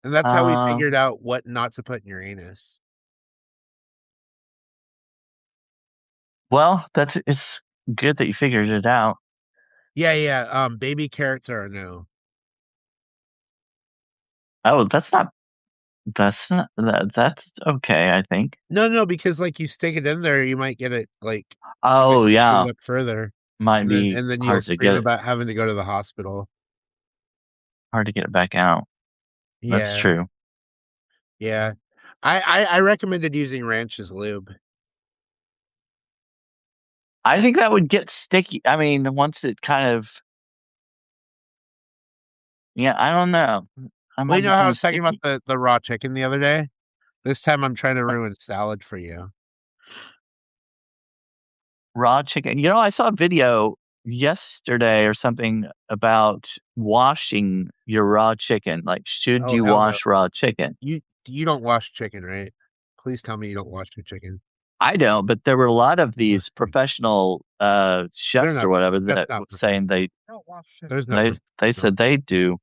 And that's how we Uh, figured out what not to put in your anus. well, it's good that you figured it out. Yeah, yeah. Baby carrots are a no. Oh, that's okay, I think. No, no, because like you stick it in there, you might get it like you might Oh shoot yeah, it up further, might be and then you'll hard to scream get about having to go to the hospital. it back out. That's Yeah, true. yeah. I recommended using ranch as lube. I think that would get sticky. I mean, once it kind of, yeah, I don't know. That Well, you might be know how I kind of was talking about sticky. the raw chicken the other day? This time I'm trying to ruin salad for you. Raw chicken. I saw a video yesterday or something about washing your raw chicken. Like, should Oh you hell no. wash raw chicken? You don't wash chicken, right? Please tell me you don't wash your chicken. I don't, but there were a lot of Uh, these professional They're chefs or not. whatever That's that not were saying they don't wash chicken. There's no they professional. said they do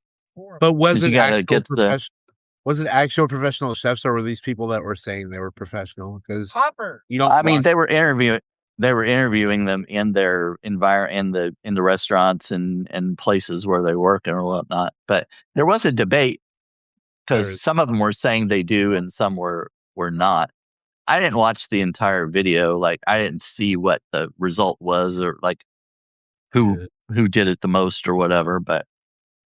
But was because you it got to actual get the professional? Was it actual professional chefs, or were these people that were saying they were professional? Because you don't I mean, wash. they were interviewing them in their in the restaurants and places where they work and whatnot. But there was a debate because Or, some of them were saying they do and some were not. I didn't watch the entire video. Like I didn't see what the result was or like who uh, who did it the most or whatever. But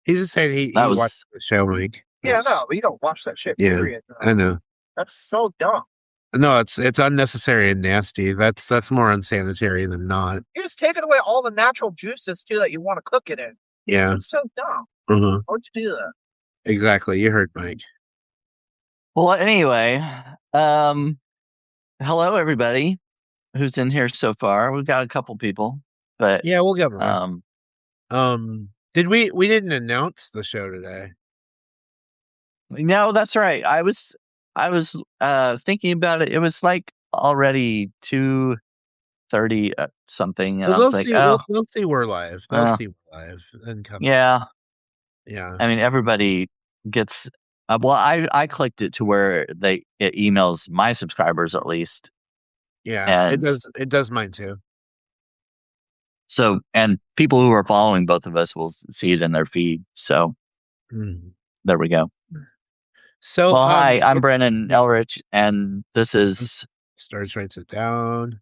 he's just saying that he watched was the show, Mike. Yeah, no, but you don't watch that shit, Yeah, period. I know. That's so dumb. No, it's unnecessary and nasty. That's more unsanitary than not. You're just taking away all the natural juices too that you want to cook it in. Yeah. It's so dumb. Uh-huh. Why would you do that? Exactly. You heard Mike. well. Anyway, um, hello everybody who's in here so far. We've got a couple people, but Yeah, we'll get more. um, Did we didn't announce the show today? no, that's right. I was thinking about it. It was like already 2:30 something, and Well, I was like, oh, they'll see we're live. They'll well, see we're live and come in. yeah. Yeah. I mean, everybody gets. Well, I clicked it to where it emails my subscribers at least, Yeah. and It does mine too. so and people who are following both of us will see it in their feed. So Mhm. there we go. So Well, hi, I'm Brennan Elrich, and this is Stars writes it down.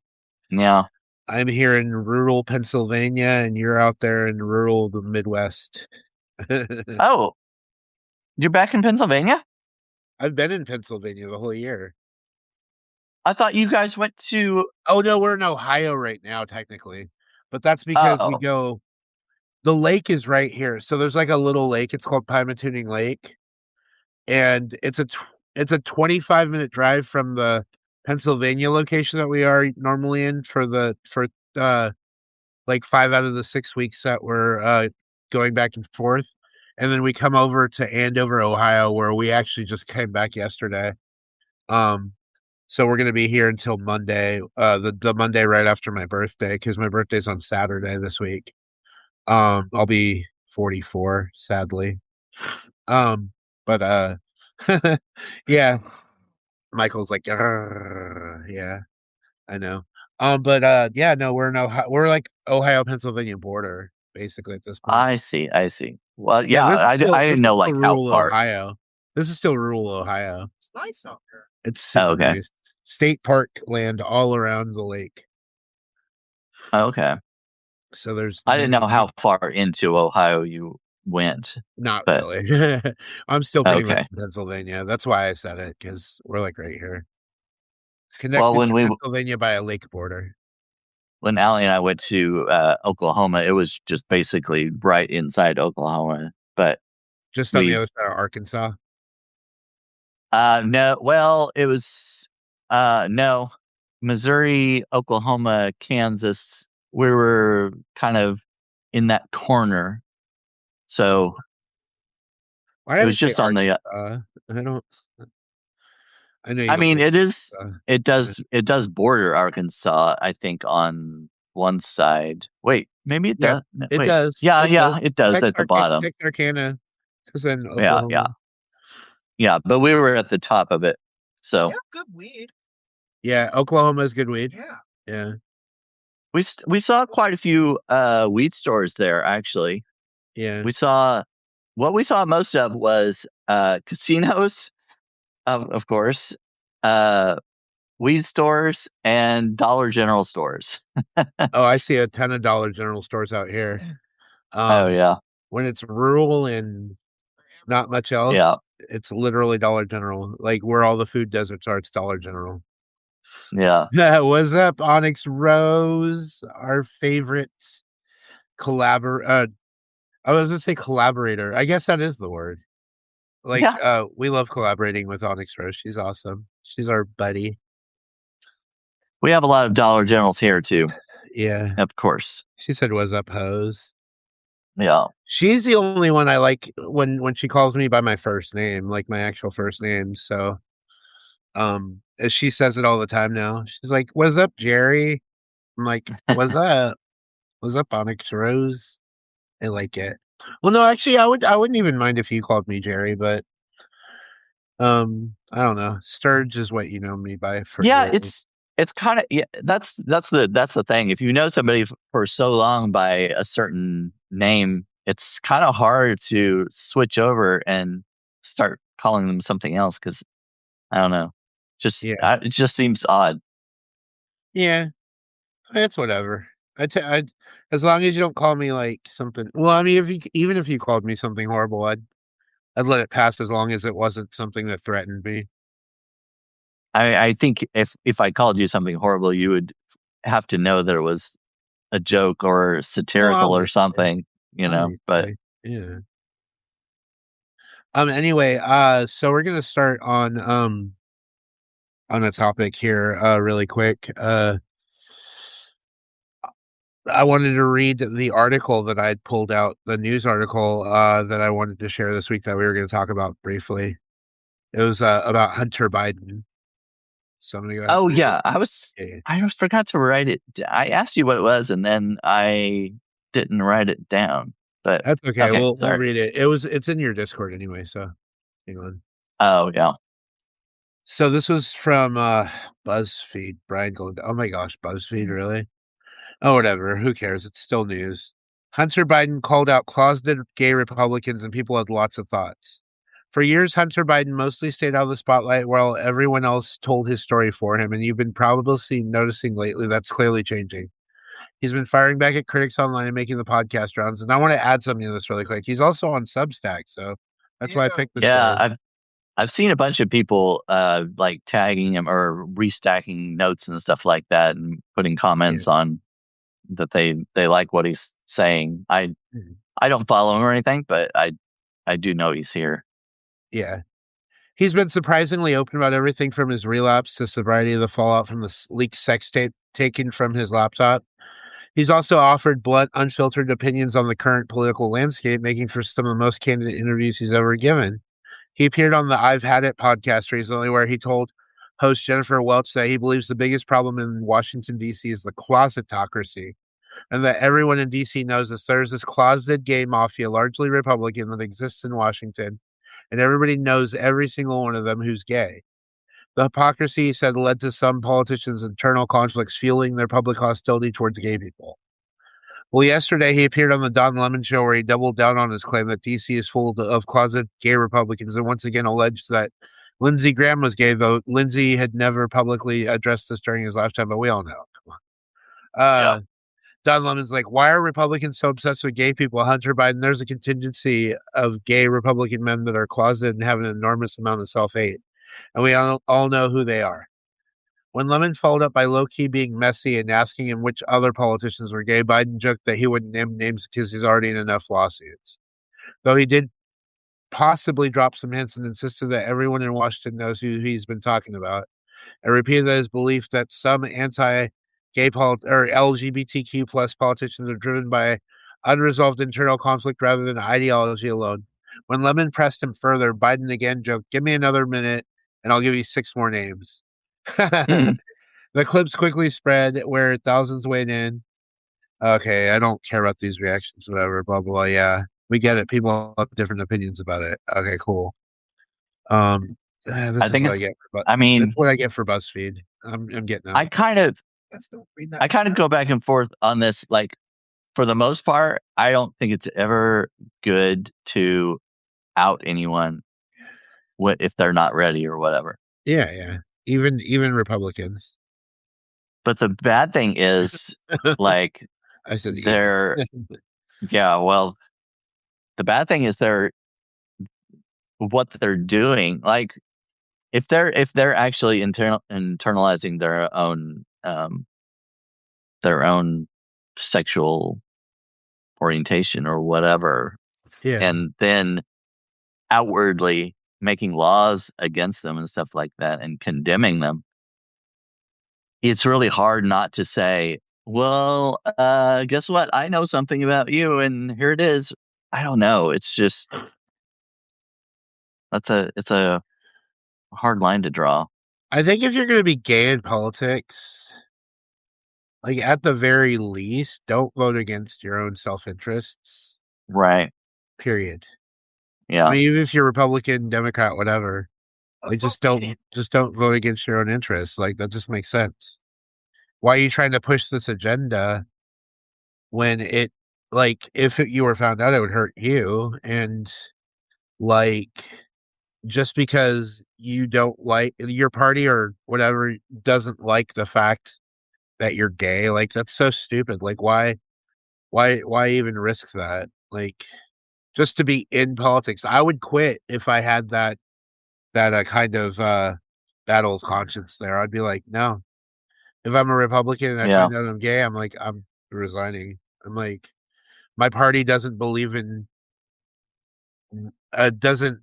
yeah. I'm here in rural Pennsylvania and you're out there in rural the Midwest. Oh, you're back in Pennsylvania? I've been in Pennsylvania the whole year. I thought you guys went to. Oh no, we're in Ohio right now, technically. But that's because we Oh, go the lake is right here. So there's like a little lake. It's called Pymatooning Lake. And it's a 25-minute drive from the Pennsylvania location that we are normally in for uh like 5 out of the 6 weeks that we're going back and forth. And then we come over to Andover, Ohio, where we actually just came back yesterday. Um, so we're gonna be here until Monday, the Monday right after my birthday, because my birthday's on Saturday this week. I'll be 44, sadly. Um, but yeah, Michael's like, yeah, I know. But yeah, no, we're in Ohio. We're like Ohio Pennsylvania border basically at this point. I see. I see. Well, Yeah, yeah, I this didn't is know still like how rural far. Ohio. This is still rural Ohio. It's nice out there. It's Oh, super okay. nice. State park land all around the lake. Oh, okay. So there's I didn't many, know how far into Ohio you went, not but really. I'm still pretty much okay. in Pennsylvania. That's why I said it, because we're like right here. Well, Connected to Pennsylvania by a lake border. when Allie and I went to Oklahoma, it was just basically right inside Oklahoma. But Just on the we other side of Arkansas. no, well, it was no, Missouri, Oklahoma, Kansas. We were kind of in that corner, so Why it did I was say just on the. Arkansas? I don't I know you I don't mean, like it is. Arkansas. It does border Arkansas, I think, on one side. Wait, maybe it Yeah, does. No, it wait, does. yeah, It does. yeah, it does at the bottom. Texarkana is in Yeah, yeah. Oklahoma. Yeah, but we were at the top of it. So Yeah, good weed. Yeah, Oklahoma's good weed. Yeah. Yeah, we saw quite a few weed stores there actually. yeah. We saw what we saw most of was casinos, of course, uh weed stores and Dollar General stores. Oh, I see a ton of Dollar General stores out here. Oh Um, yeah. when it's rural and not much Yeah. else, it's literally Dollar General. Like where all the food deserts are, it's Dollar General. Yeah. Yeah, what's up, Onyx Rose? Our favorite collabor I was gonna say collaborator. I guess that is the word. Like, Yeah. we love collaborating with Onyx Rose. She's awesome. She's our buddy. We have a lot of Dollar Generals here too, Yeah. of course. She said, "What's up, hose?" Yeah. She's the only one I like when she calls me by my first name, like my actual first name. So, as she says it all the time now. She's like, "What's up, Jerry?" I'm like, "What's up? What's up, Onyx Rose?" I like it. Well, no, actually, I wouldn't even mind if you called me Jerry, but I don't know. Sturge is what you know me by for Yeah, here. it's kind of yeah, that's the thing. If you know somebody for so long by a certain name, it's kind of hard to switch over and start calling them something else because I don't know. Yeah, It just seems odd. yeah, it's whatever. I as long as you don't call me like something. Well, I mean, if you even if you called me something horrible, I'd let it pass as long as it wasn't something that threatened me. I think if I called you something horrible, you would have to know that it was a joke or Well, satirical or obviously, something, you know. But obviously, yeah. Anyway, so we're gonna start on a topic here, really quick. I wanted to read the article that I'd pulled out, the news article that I wanted to share this week that we were going to talk about briefly. It was about Hunter Biden. So I'm going to go ahead oh and read it. yeah, Yeah. I just forgot to write it. I asked you what it was, and then I didn't write it down. But That's okay. okay, We'll sorry. read it. It's in your Discord anyway. So hang on. Oh yeah, So this was from BuzzFeed. Brian Gold. Oh my gosh, BuzzFeed, really? Oh, whatever. Who cares? It's still news. Hunter Biden called out closeted gay Republicans and people had lots of thoughts. For years, Hunter Biden mostly stayed out of the spotlight while everyone else told his story for him, and you've been probably noticing lately that's clearly changing. He's been firing back at critics online and making the podcast rounds. And I want to add something to this really quick. He's also on Substack, so that's why I Yeah. picked the yeah. story. I've seen a bunch of people like tagging him or restacking notes and stuff like that, and putting Yeah. comments on that they like what he's saying. Mhm. I don't follow him or anything, but I do know he's here. Yeah. He's been surprisingly open about everything from his relapse to sobriety to the fallout from the leaked sex tape taken from his laptop. He's also offered blunt, unfiltered opinions on the current political landscape, making for some of the most candid interviews he's ever given. He appeared on the I've Had It podcast recently, where he told host Jennifer Welch that he believes the biggest problem in Washington, D.C. is the closetocracy, and that everyone in D.C. knows that there's this closeted gay mafia, largely Republican, that exists in Washington, and everybody knows every single one of them who's gay. The hypocrisy, he said, led to some politicians' internal conflicts, fueling their public hostility towards gay people. Well, yesterday he appeared on the Don Lemon show where he doubled down on his claim that DC is full of closet gay Republicans and once again alleged that Lindsey Graham was gay, though Lindsey had never publicly addressed this during his lifetime, but we all know. Come on. Yeah. Don Lemon's like, why are Republicans so obsessed with gay people? Hunter Biden, there's a contingency of gay Republican men that are closeted and have an enormous amount of self hate. And we all know who they are. When Lemon followed up by low key being messy and asking him which other politicians were gay, Biden joked that he wouldn't name names because he's already in enough lawsuits. Though he did possibly drop some hints and insisted that everyone in Washington knows who he's been talking about, and repeated that his belief that some anti-gay or LGBTQ plus politicians are driven by unresolved internal conflict rather than ideology alone. When Lemon pressed him further, Biden again joked, "Give me another minute, and I'll give you six more names." The clips quickly spread where thousands weighed in. Okay, I don't care about these reactions, whatever, blah, blah, blah. Yeah, we get it. People have different opinions about it. Okay, cool. This I is think what I it's. get for I that's mean, what I get for BuzzFeed. I'm getting I out. kind of Let's don't read that. I kind of go back and forth on this. Like for the most part, I don't think it's ever good to out anyone if they're not ready or whatever. Yeah, yeah. Even Republicans. But the bad thing is, like, I said even. they're yeah. Well, the bad thing is what they're doing. Like, if they're actually internalizing their own sexual orientation or whatever, Yeah. and then outwardly making laws against them and stuff like that and condemning them, it's really hard not to say, well, guess what? I know something about you, and here it is. I don't know. It's just it's a hard line to draw. I think if you're gonna be gay in politics, like at the very least, don't vote against your own self interests. Right. Period. I Yeah. mean, even if you're Republican, Democrat, whatever, like just don't vote against your own interests. Like that just makes sense. Why are you trying to push this agenda when it like if you were found out it would hurt you and like just because you don't like your party or whatever doesn't like the fact that you're gay, like that's so stupid. Like why even risk that? Like just to be in politics. I would quit if I had that kind of battle of conscience there. I'd be like, no. If I'm a Republican and I Yeah. find out I'm gay, I'm like, I'm resigning. I'm like, my party doesn't believe in doesn't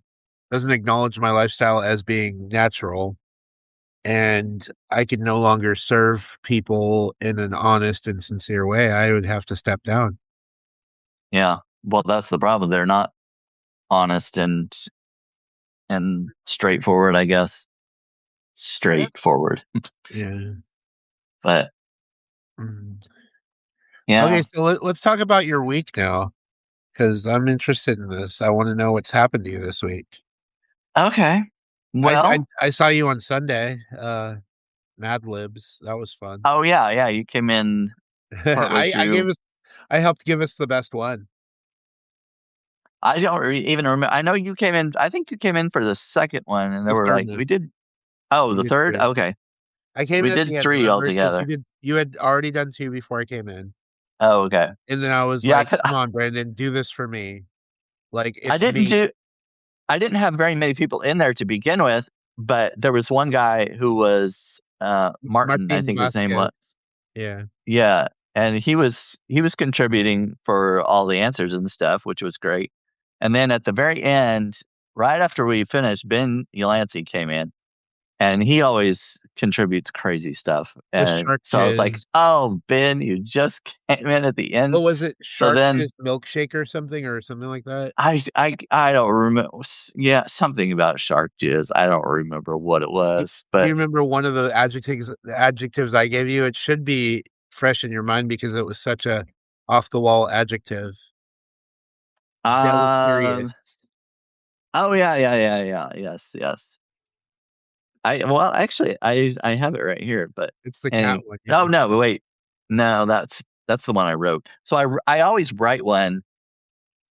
acknowledge my lifestyle as being natural, and I can no longer serve people in an honest and sincere way. I would have to step down. Yeah. Well, that's the problem. They're not honest and straightforward, I guess. Yeah. Straightforward. Yeah. But Mhm. Okay, yeah. so let's talk about your week now because I'm interested in this. I want to know what's happened to you this week. Okay. I I, Well, I saw you on Sunday, Mad Libs. That was fun. oh yeah, yeah. You came in partway I gave through. us I helped give us the best one. I don't even remember. I know you came in. I think you came in for the second one, and there The were third like one. we did. Oh, We the did third. three. Okay, I came we in at did the end, three remember? Because altogether. you had already done two before I came in. Oh, okay. And then I was Yeah, like, come on, Brandon, do this for me. Like I it's didn't me, do. I didn't have very many people in there to begin with, but there was one guy who was Martin, I Martin think his name Vasquez. was. Yeah. Yeah, and he was contributing for all the answers and stuff, which was great. And then at the very end, right after we finished, Ben Ulancey came in, and he always contributes crazy stuff. The And shark so I was like, jizz. "Oh, Ben, you just came in at the What end." was it? So Shark then jizz milkshake or something like that? I don't remember. Yeah, something about shark jizz. I don't remember what it Do was, you but remember one of the adjectives I gave you? It should be fresh in your mind because it was such a off the wall adjective. um, Deleterious. oh yeah, yeah, yeah, yeah, yes, yes. Well, actually, I have it right here, but It's the cat anyway. one. Yeah. Oh no, wait, no, that's the one I wrote. So I always write one,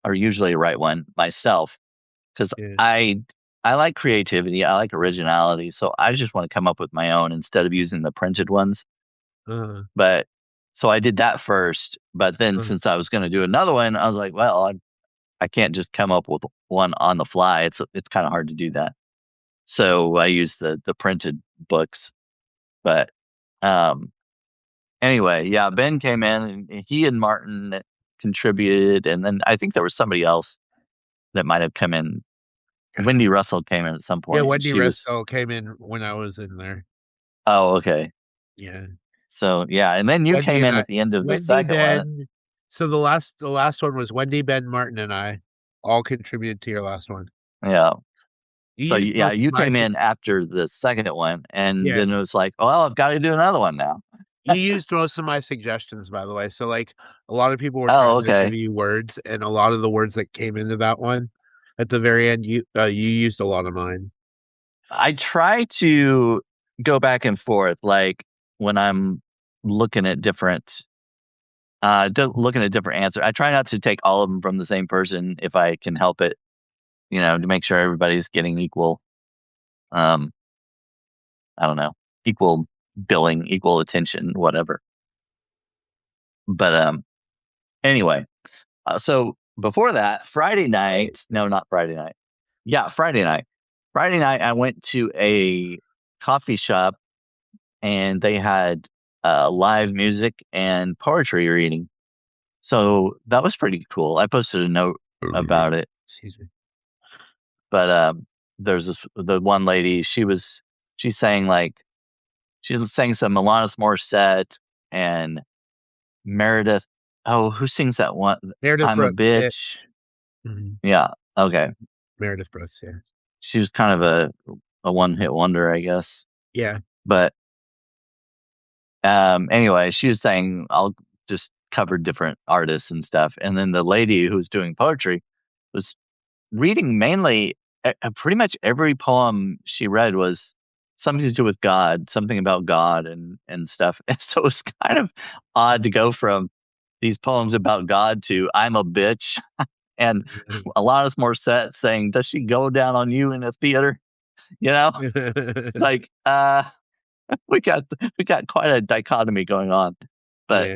or usually write one myself, because Yeah. I like creativity, I like originality, so I just want to come up with my own instead of using the printed ones. Uh, But so I did that first, but then uh, since I was going to do another one, I was like, well, I can't just come up with one on the fly. It's kind of hard to do that. So I used the printed books. But um, anyway, yeah, Ben came in and he and Martin contributed, and then I think there was somebody else that might have come in. Wendy Russell came in at some yeah, point, and Wendy she was. Resto came in when I was in there. Oh, okay. Yeah. So yeah, and then you Wendy came and in I at the end of the Wendy, second one. Ben. So the last one was Wendy, Ben, Martin, and I all contributed to your last one. Yeah. You So used yeah, most of you my came in after the second one, and yeah. then it was like, well, I've got to do another one now. You used most of my suggestions, by the way. So like a lot of people were Oh, trying to give okay. you words, and a lot of the words that came into that one at the very end, you used a lot of mine. I try to go back and forth, like when I'm looking at looking at different answers. I try not to take all of them from the same person if I can help it, to make sure everybody's getting equal, um, I don't know, equal billing, equal attention, whatever. But anyway, so before that, Friday night, no, not Friday night. Yeah, Friday night. Friday night, I went to a coffee shop and they had live music and poetry reading. So that was pretty cool. I posted a note about it, Excuse me. but there's the one lady. She's saying like she's saying some Alanis Morissette and Meredith. Oh, who sings that one? Meredith I'm a Brooks. Yeah. bitch. Mhm. Yeah. Okay. Meredith Brooks. Yeah. She was kind of a one hit wonder, I guess. Yeah. But anyway, she was saying I'll just cover different artists and stuff. And then the lady who was doing poetry was reading mainly pretty much every poem she read was something to do with God, something about God and stuff. And so it was kind of odd to go from these poems about God to I'm a bitch and Alanis Morissette saying, "Does she go down on you in a theater?" You know, like we got we got quite a dichotomy going on, but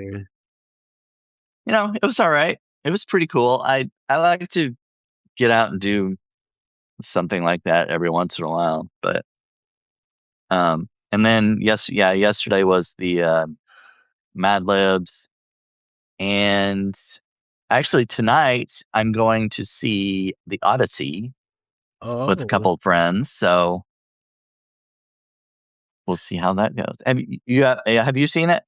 Yeah. it was all right. It was pretty cool. I like to get out and do something like that every once in a while, but and then yesterday was the Mad Libs, and actually tonight I'm going to see the Odyssey with a Oh couple of friends, so we'll see how that goes. Have you seen it?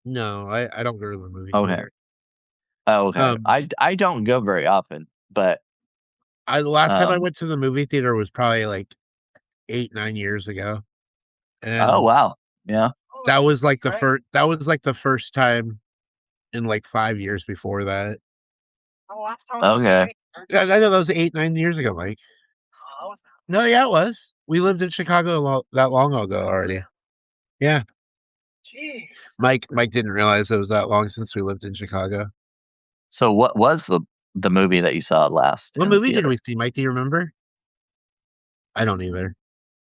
no, I don't go to the movie Okay. theater. Oh, okay. Um, I don't go very often, but I the last time I um went to the movie theater was probably like 8, 9 years ago, oh and wow. Yeah. Oh, that was like the great. first. That was like the first time in like 5 years before that. Oh, last time was Okay. great. Yeah, I know that was 8, 9 years ago, Mike. Oh, was No, yeah, it was. We lived in Chicago that long ago already. Yeah, Jeez. Mike didn't realize it was that long since we lived in Chicago. So what was the movie that you saw last What in the movie did theater? we see, Mike? Do you remember? I don't either.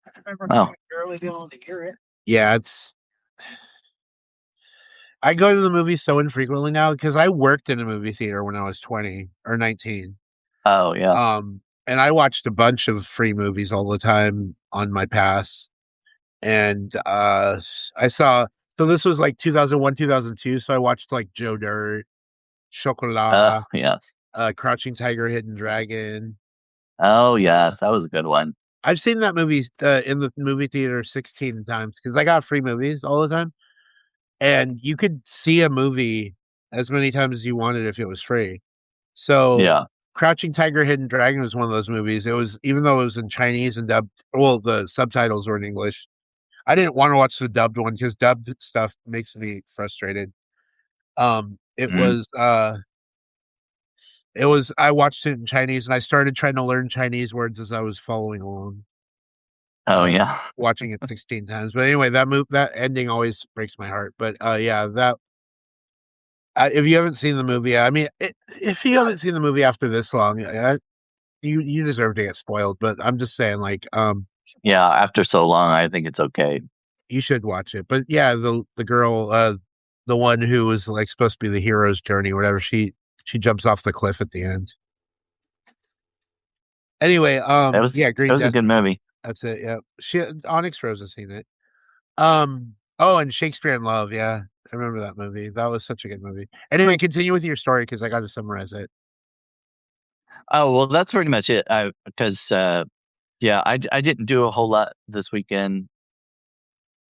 I remember Oh, barely being able to hear it. Yeah, it's. I go to the movies so infrequently now because I worked in a movie theater when I was 20 or 19. oh yeah. And I watched a bunch of free movies all the time on my pass. And I saw so this was like 2001, 2002. So I watched like Joe Dirt, Chocolat, Yes. Crouching Tiger, Hidden Dragon. Oh yes, that was a good one. I've seen that movie in the movie theater 16 times because I got free movies all the time. And you could see a movie as many times as you wanted if it was free. So Yeah. Crouching Tiger, Hidden Dragon was one of those movies. It was even though it was in Chinese and dubbed, well, the subtitles were in English. I didn't want to watch the dubbed one because dubbed stuff makes me frustrated. It Mm. was I watched it in Chinese and I started trying to learn Chinese words as I was following along. Oh Uh, yeah. Watching it 16 times. But anyway, that ending always breaks my heart. But yeah, that if you haven't seen the movie, I mean, if you haven't seen the movie after this long, you deserve to get spoiled. But I'm just saying, like, Yeah. After so long, I think it's okay. you should watch it. But yeah, the girl, the one who was like supposed to be the hero's journey, or whatever, she jumps off the cliff at the end. Anyway, yeah, It Green was a Death. good movie. That's it. Yeah, Onyx Rose has seen it. Oh, and Shakespeare in Love. Yeah, I remember that movie. That was such a good movie. Anyway, continue with your story because I got to summarize it. Oh well, that's pretty much it. Because yeah, I didn't do a whole lot this weekend.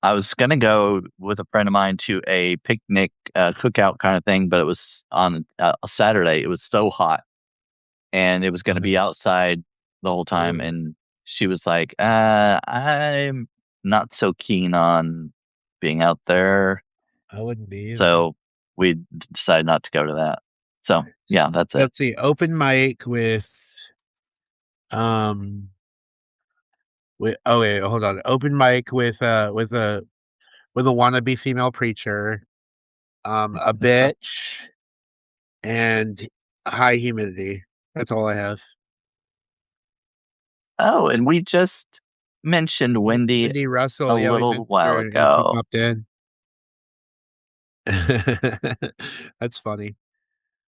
I was gonna go with a friend of mine to a picnic, cookout kind of thing, but it was on a Saturday. It was so hot, and it was gonna be outside the whole time. Ooh, And she was like, "I'm not so keen on being out there," I wouldn't be either. so we decided not to go to that. So yeah, that's it. Let's see. Open mic with um wait, hold on. Open mic with a wannabe female preacher, a bitch, and high humidity. That's all I have. Oh, and we just mentioned Wendy Wendy a Russell, yeah, we little mentioned while her and she ago. popped in. That's funny.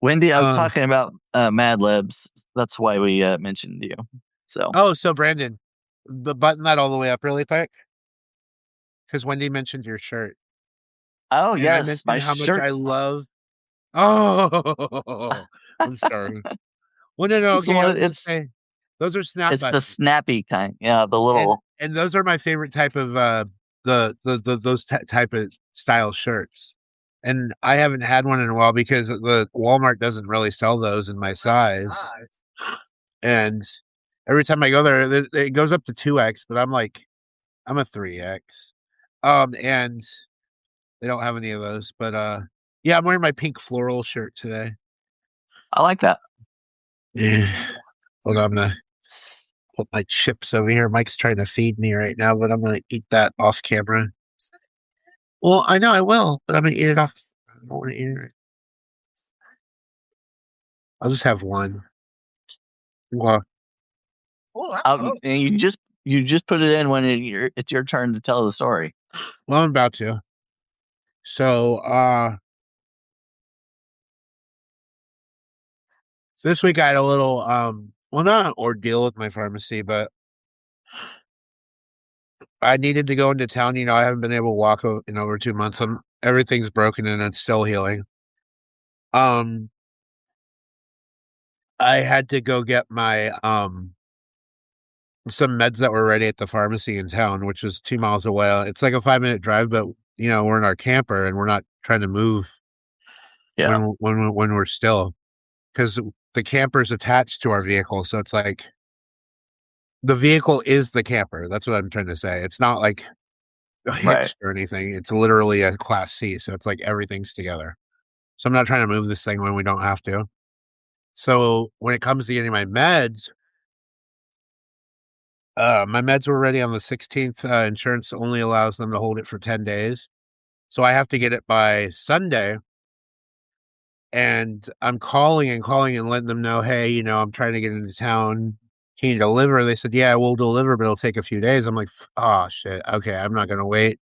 Wendy, I was Um, talking about Mad Libs. That's why we mentioned you. So, oh, so Brandon, button that all the way up really quick because Wendy mentioned your shirt, oh and I yes, my mentioned how much shirt. I love. Oh, I'm sorry. Well, no, no, It's the okay. I one. was gonna say those are snap It's the buttons, snappy kind. Yeah, the and little. those are my favorite type of those type of style shirts. And I haven't had one in a while because the Walmart doesn't really sell those in my size. And every time I go there, it goes up to 2X, but I'm like, I'm a 3X. And they don't have any of those. But yeah, I'm wearing my pink floral shirt today. I like that. Yeah. Hold on, I'm gonna put my chips over here. Mike's trying to feed me right now, but I'm gonna eat that off camera. Well, I know I will, but I'm gonna eat it off. I don't want to eat it. I'll just have one. Well, And you just put it in when it's your turn to tell the story. I'm about to. So, this week I had a little, well, not an ordeal with my pharmacy, but I needed to go into town. You know, I haven't been able to walk in over 2 months. Everything's broken and it's still healing. Um, I had to go get my, some meds that were ready at the pharmacy in town, which was 2 miles away. It's like a 5 minute drive, but you know, we're in our camper and we're not trying to move Yeah. when we're still because the camper is attached to our vehicle. So it's like the vehicle is the camper. That's what I'm trying to say. It's not like Right. hitched or anything. It's literally a class C. So it's like everything's together. So I'm not trying to move this thing when we don't have to. So when it comes to getting my meds were ready on the 16th. Insurance only allows them to hold it for 10 days. So I have to get it by Sunday. And I'm calling and calling and letting them know, hey, you know, I'm trying to get into town. Can you deliver? They said, yeah, we'll deliver, but it'll take a few days. I'm like, oh shit. Okay, I'm not gonna wait.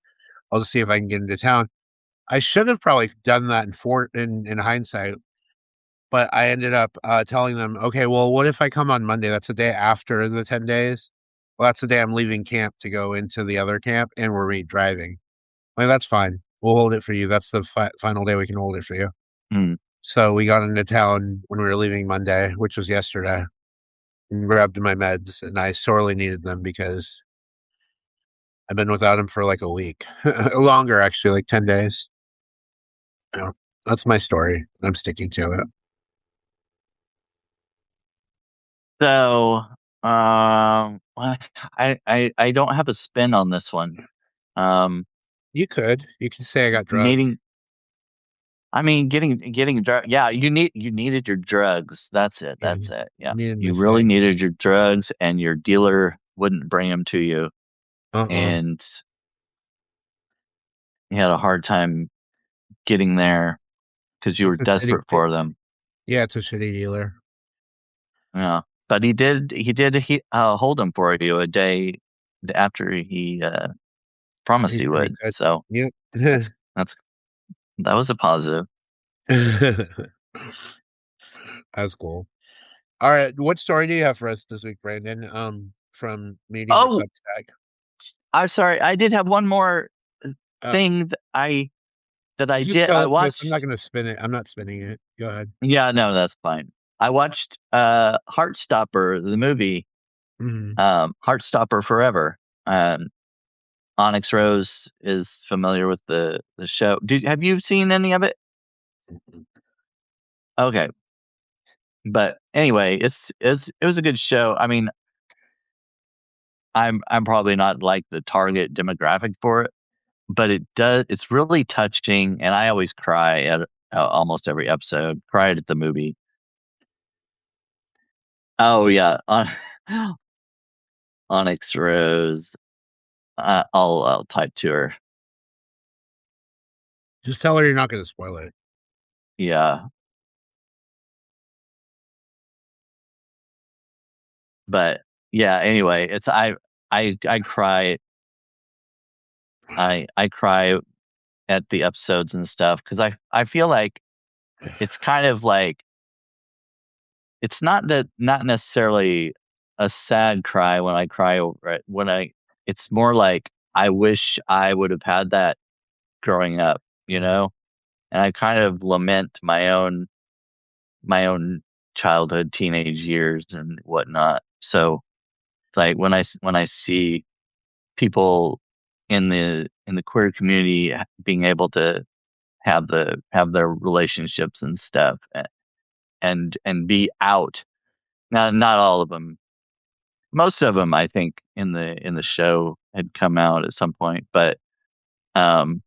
I'll just see if I can get into town. I should have probably done that in hindsight, but I ended up telling them, okay, well, what if I come on Monday? That's the day after the 10 days. Well, that's the day I'm leaving camp to go into the other camp, and we're re-driving. Like, that's fine. We'll hold it for you. That's the final day we can hold it for you. Mm. So we got into town when we were leaving Monday, which was yesterday, and grabbed my meds, and I sorely needed them because I've been without them for like a week, longer actually, like 10 days. Yeah, that's my story. I'm sticking to it. So, well, I don't have a spin on this one. Um, You could say I got drugged. needing. I mean, getting drug. Yeah, you needed your drugs. That's it. Yeah, That's it. Yeah, needed my you really fix. needed your drugs, and your dealer wouldn't bring them to you, Uh-uh. and you had a hard time getting there because you were It's a shitty. desperate for them. Yeah, it's a shitty dealer. Yeah, but hold them for you a day after he promised He's he pretty would. good. So Yep. that's that was a positive. That's cool. All right, what story do you have for us this week, Brandon? From meeting your Oh, Substack. I'm sorry. I did have one more Uh, thing that I just did. tell I it to us. I'm not watched. going to spin it. I'm not spinning it. Go ahead. Yeah, no, that's fine. I watched Heartstopper, the movie, Mhm. Heartstopper Forever. Um, Onyx Rose is familiar with the show. Have you seen any of it? Okay, but anyway, it was a good show. I mean, I'm probably not like the target demographic for it, but it's really touching, and I always cry at almost every episode. Cried at the movie. Oh yeah, Onyx Rose. I'll type to her. Just tell her you're not going to spoil it. Yeah. But yeah, anyway, it's I cry. I cry at the episodes and stuff because I feel like it's kind of like it's not necessarily a sad cry when I cry over it. It's more like I wish I would have had that growing up, and I kind of lament my own childhood, teenage years, and whatnot. So it's like when I see people in the queer community being able to have their relationships and stuff, and be out. Now, not all of them. Most of them, I think, in the show had come out at some point, but um,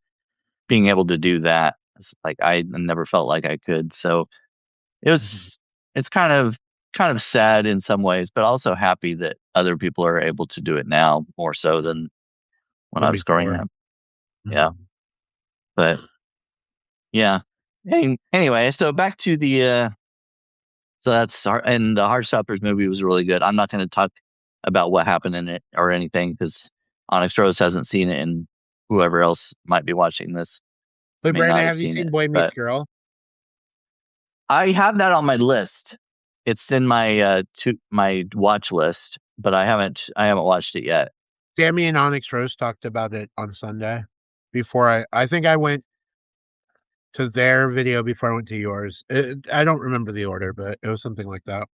being able to do that, it's like I never felt like I could. So it Mhm. was it's kind of sad in some ways, but also happy that other people are able to do it now more so than when I Than was growing before. up. Yeah, Mhm. but yeah. Anyway, so back to the so and the Heartstoppers movie was really good. I'm not going to talk about what happened in it or anything because Onyx Rose hasn't seen it, and whoever else might be watching this Wait, may Brandon, not have have you seen seen it. Boy Meets But Girl? I have that on my list. It's in my watch list, but I haven't watched it yet. Sammy and Onyx Rose talked about it on Sunday. Before I think I went to their video before I went to yours. I don't remember the order, but it was something like that.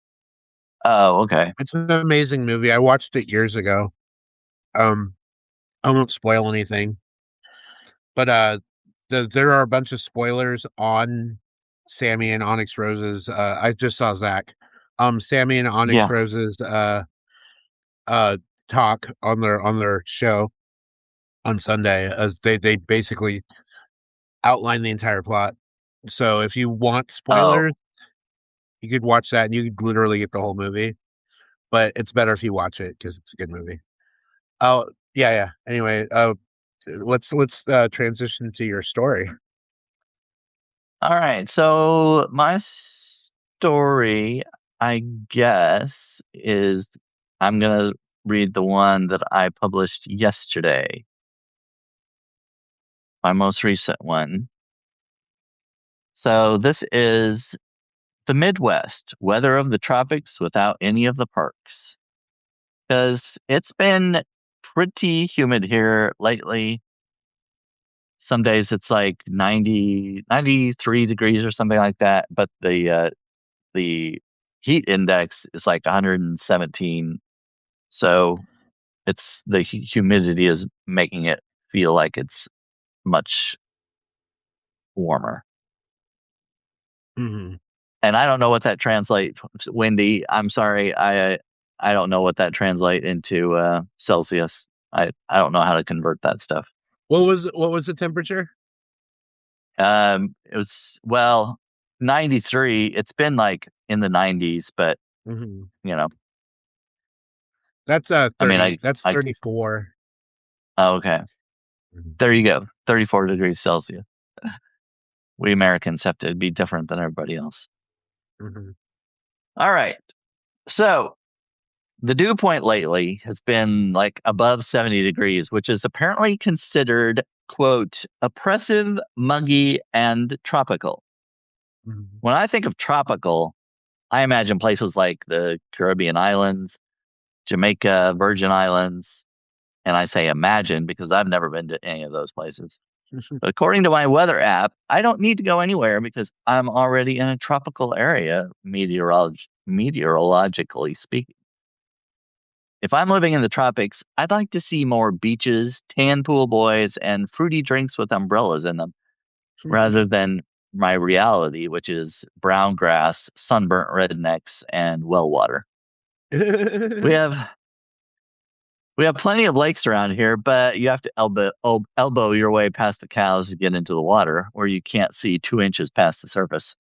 Oh, okay. It's an amazing movie. I watched it years ago. Um, I won't spoil anything, but there are a bunch of spoilers on Sammy and Onyx Rose's. I just saw Zach. Sammy and Onyx Yeah. Rose's uh talk on their show on Sunday. As they basically outline the entire plot. So if you want spoilers, Oh, you could watch that and you could literally get the whole movie. But it's better if you watch it because it's a good movie. Oh yeah, yeah. Anyway, let's transition to your story. all right. So my story, I guess, is I'm gonna read the one that I published yesterday, my most recent one. So this is the Midwest, weather of the tropics without any of the perks. Because it's been pretty humid here lately. Some days it's like 90, 93 degrees or something like that, but the heat index is like 117. So it's the humidity is making it feel like it's much warmer. Hmm. And I don't know what that translates, windy. I'm sorry. I don't know what that translate into Celsius. I don't know how to convert that stuff. What was the temperature? It was, well, 93. It's been like in the 90s, but Hmm. you know, That's I mean, 30. That's I 34. oh, okay. Mhm. There you go. 34 degrees Celsius. We Americans have to be different than everybody else. Mhm. All right. So the dew point lately has been like above 70 degrees, which is apparently considered, quote, oppressive, muggy, and tropical. Mhm. When I think of tropical, I imagine places like the Caribbean islands, Jamaica, Virgin Islands, and I say imagine because I've never been to any of those places. But according to my weather app, I don't need to go anywhere because I'm already in a tropical area, meteorologically speaking. If I'm living in the tropics, I'd like to see more beaches, tan pool boys, and fruity drinks with umbrellas in them, rather than my reality, which is brown grass, sunburnt rednecks, and well water. We have we have plenty of lakes around here, but you have to elbow your way past the cows to get into the water, where you can't see 2 inches past the surface.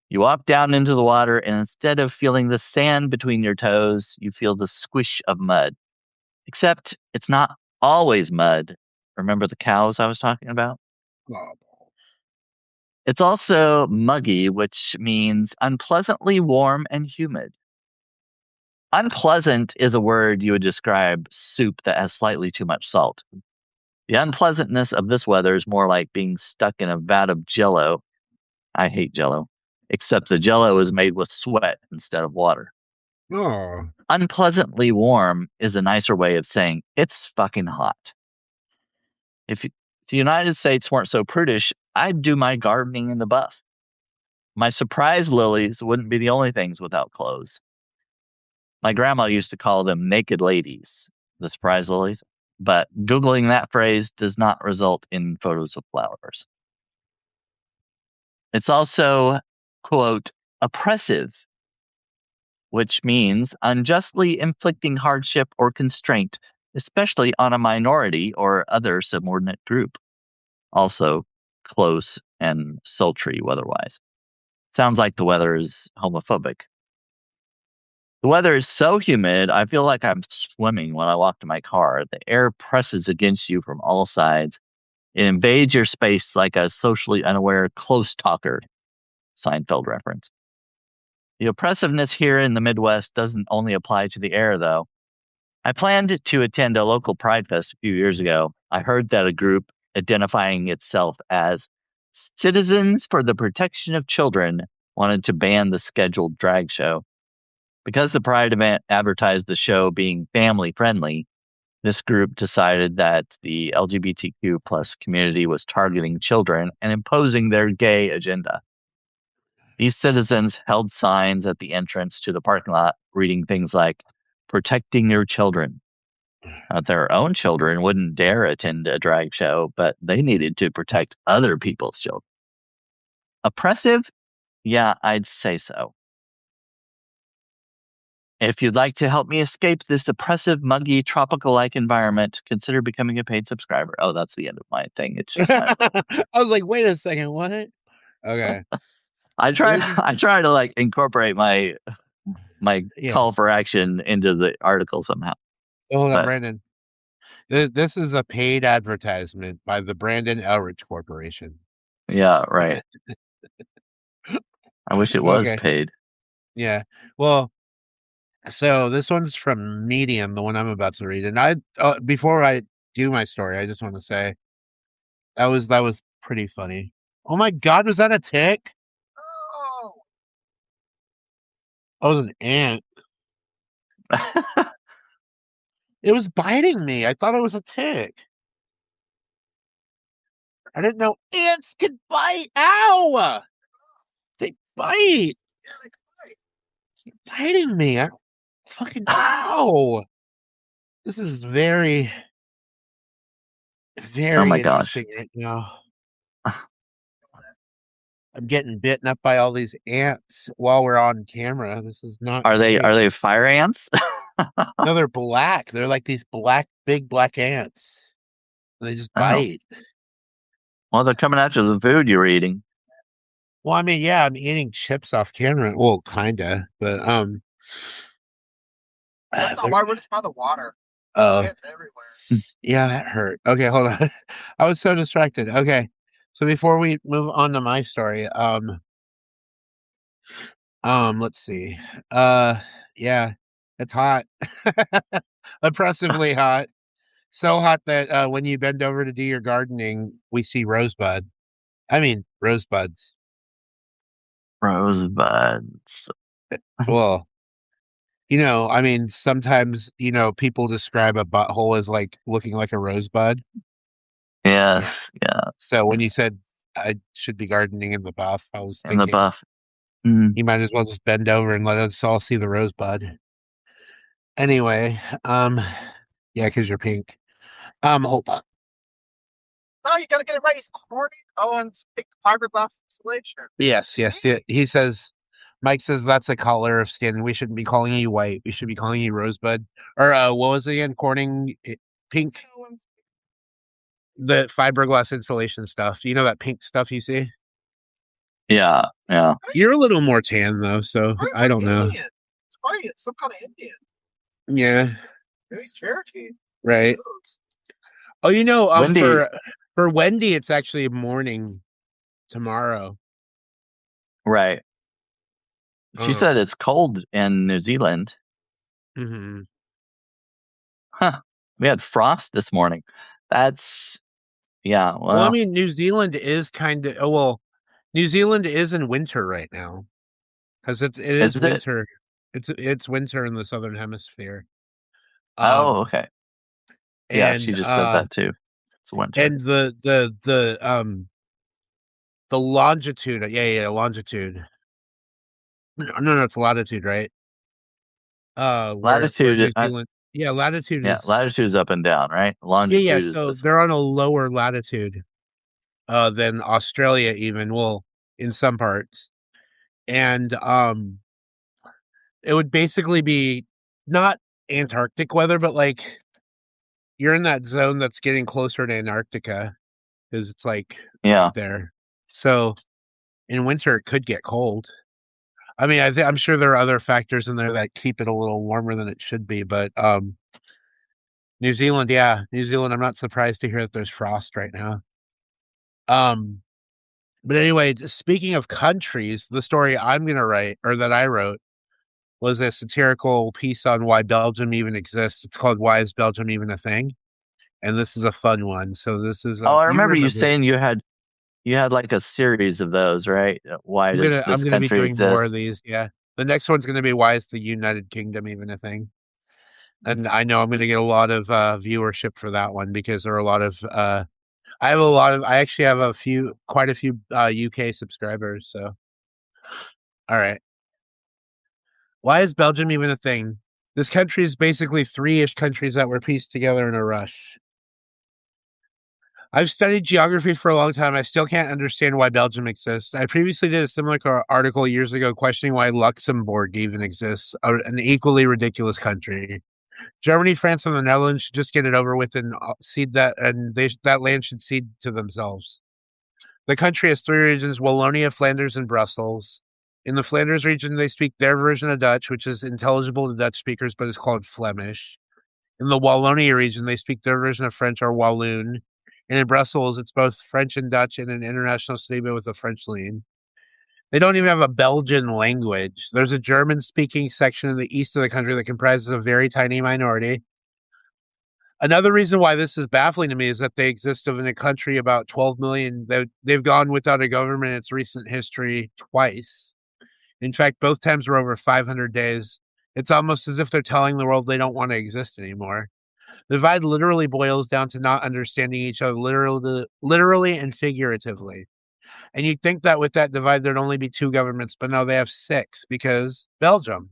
You walk down into the water, and instead of feeling the sand between your toes, you feel the squish of mud. Except it's not always mud. Remember the cows I was talking about? Oh. It's also muggy, which means unpleasantly warm and humid. Unpleasant is a word you would describe soup that has slightly too much salt. The unpleasantness of this weather is more like being stuck in a vat of jello. I hate jello, except the jello is made with sweat instead of water. Oh. Unpleasantly warm is a nicer way of saying it's fucking hot. If the United States weren't so prudish, I'd do my gardening in the buff. My surprise lilies wouldn't be the only things without clothes. My grandma used to call them naked ladies, the surprise lilies, but Googling that phrase does not result in photos of flowers. It's also, quote, oppressive, which means unjustly inflicting hardship or constraint, especially on a minority or other subordinate group. Also, close and sultry weather-wise. Sounds like the weather is homophobic. The weather is so humid, I feel like I'm swimming when I walk to my car. The air presses against you from all sides. It invades your space like a socially unaware close talker. Seinfeld reference. The oppressiveness here in the Midwest doesn't only apply to the air, though. I planned to attend a local Pride Fest a few years ago. I heard that a group identifying itself as Citizens for the Protection of Children wanted to ban the scheduled drag show. Because the Pride event advertised the show being family friendly, this group decided that the LGBTQ plus community was targeting children and imposing their gay agenda. These citizens held signs at the entrance to the parking lot reading things like, protecting your children. Their own children wouldn't dare attend a drag show, but they needed to protect other people's children. Oppressive? Yeah, I'd say so. If you'd like to help me escape this oppressive, muggy, tropical-like environment, consider becoming a paid subscriber. Oh, that's the end of my thing. It's just my... I was like, wait a second, what? Okay. I try to like incorporate my Yeah. call for action into the article somehow. Hold on, But Brandon. This is a paid advertisement by the Brandon Elrich Corporation. yeah, right. I wish it was Okay. paid. Yeah. Well, so this one's from Medium, the one I'm about to read. And I before I do my story, I just want to say that was pretty funny. Oh my God, was that a tick? Oh, Oh, it was an ant. It was biting me. I thought it was a tick. I didn't know ants could bite. Ow! They bite. yeah, they could. Keep biting me. I fucking ow. This is very, Oh very my gosh. interesting right now. I'm getting bitten up by all these ants while we're on camera. This is not Are great. they fire ants? No, they're black. They're like these big black ants. They just Oh. bite. Well, they're coming after the food you're eating. Well, I mean, yeah, I'm eating chips off camera. Well, kinda, but That's not why we're just by the water. uh, Ants everywhere. yeah, that hurt. Okay, hold on. I was so distracted. Okay, so before we move on to my story, let's see. Yeah, it's hot, oppressively hot. So hot that when you bend over to do your gardening, we see rosebuds. Rosebuds. Well, I mean, sometimes, people describe a butthole as like looking like a rosebud. Yeah. Yes, yeah. So when you said I should be gardening in the buff, I was In the thinking buff. Mm. you might as well just bend over and let us all see the rosebud. Anyway, yeah, because you're pink. Hold on. No, you gotta get it right. He's corny. Oh, and it's big fiberglass insulation. Yes, yes. Yeah. Mike says that's a color of skin. We shouldn't be calling you white. We should be calling you rosebud. Or what was it again? Corning pink. The fiberglass insulation stuff. You know that pink stuff you see? Yeah, yeah. You're a little more tan though, so I don't know. Indian. It's white. It's some kind of Indian. Yeah. Maybe it's Cherokee. Right. Oh, Wendy, for Wendy, it's actually morning tomorrow. right. She said Um, it's cold in New Zealand. mhm. Huh. We had frost this morning. That's, yeah, Well, I well, mean, New Zealand is New Zealand is in winter right now because it is is it? winter. It's winter in the southern hemisphere. Oh, Um, okay. Yeah, she and just said that too. It's winter. and the longitude, yeah, longitude. No, it's latitude, right? Where Latitude, New Zealand, yeah, latitude yeah, is, latitude is up and down, right? yeah. Longitude is So this way. they're on a lower latitude than Australia, even. Well, in some parts, and it would basically be not Antarctic weather, but like you're in that zone that's getting closer to Antarctica because it's like right Yeah. there. So in winter, it could get cold. I mean, I'm sure there are other factors in there that keep it a little warmer than it should be, but New Zealand, yeah, New Zealand. I'm not surprised to hear that there's frost right now. Um, but anyway, speaking of countries, the story I'm gonna write or that I wrote was a satirical piece on why Belgium even exists. It's called "Why Is Belgium Even a Thing?" And this is a fun one. So this is Oh, I you remember you remember it. saying you had like a series of those, right? Why does I'm this gonna be country doing more of exist? these. Yeah, the next one's gonna be "Why Is the United Kingdom Even a Thing?" And I know I'm going to get a lot of viewership for that one because there are a lot of I actually have quite a few UK subscribers. So, all right. Why is Belgium even a thing? This country is basically three-ish countries that were pieced together in a rush. I've studied geography for a long time. I still can't understand why Belgium exists. I previously did a similar article years ago questioning why Luxembourg even exists, an equally ridiculous country. Germany, France, and the Netherlands should just get it over with and cede that, and that land should cede to themselves. The country has three regions: Wallonia, Flanders, and Brussels. In the Flanders region, they speak their version of Dutch, which is intelligible to Dutch speakers, but is called Flemish. In the Wallonia region, they speak their version of French or Walloon. And in Brussels, it's both French and Dutch in an international city, but with a French lean. They don't even have a Belgian language. There's a German speaking section in the east of the country that comprises a very tiny minority. Another reason why this is baffling to me is that they exist in a country about 12 million. They've gone without a government in its recent history twice. In fact, both times were over 500 days. It's almost as if they're telling the world they don't want to exist anymore. The divide literally boils down to not understanding each other literally and figuratively. And you'd think that with that divide, there'd only be two governments, but no, they have six because Belgium.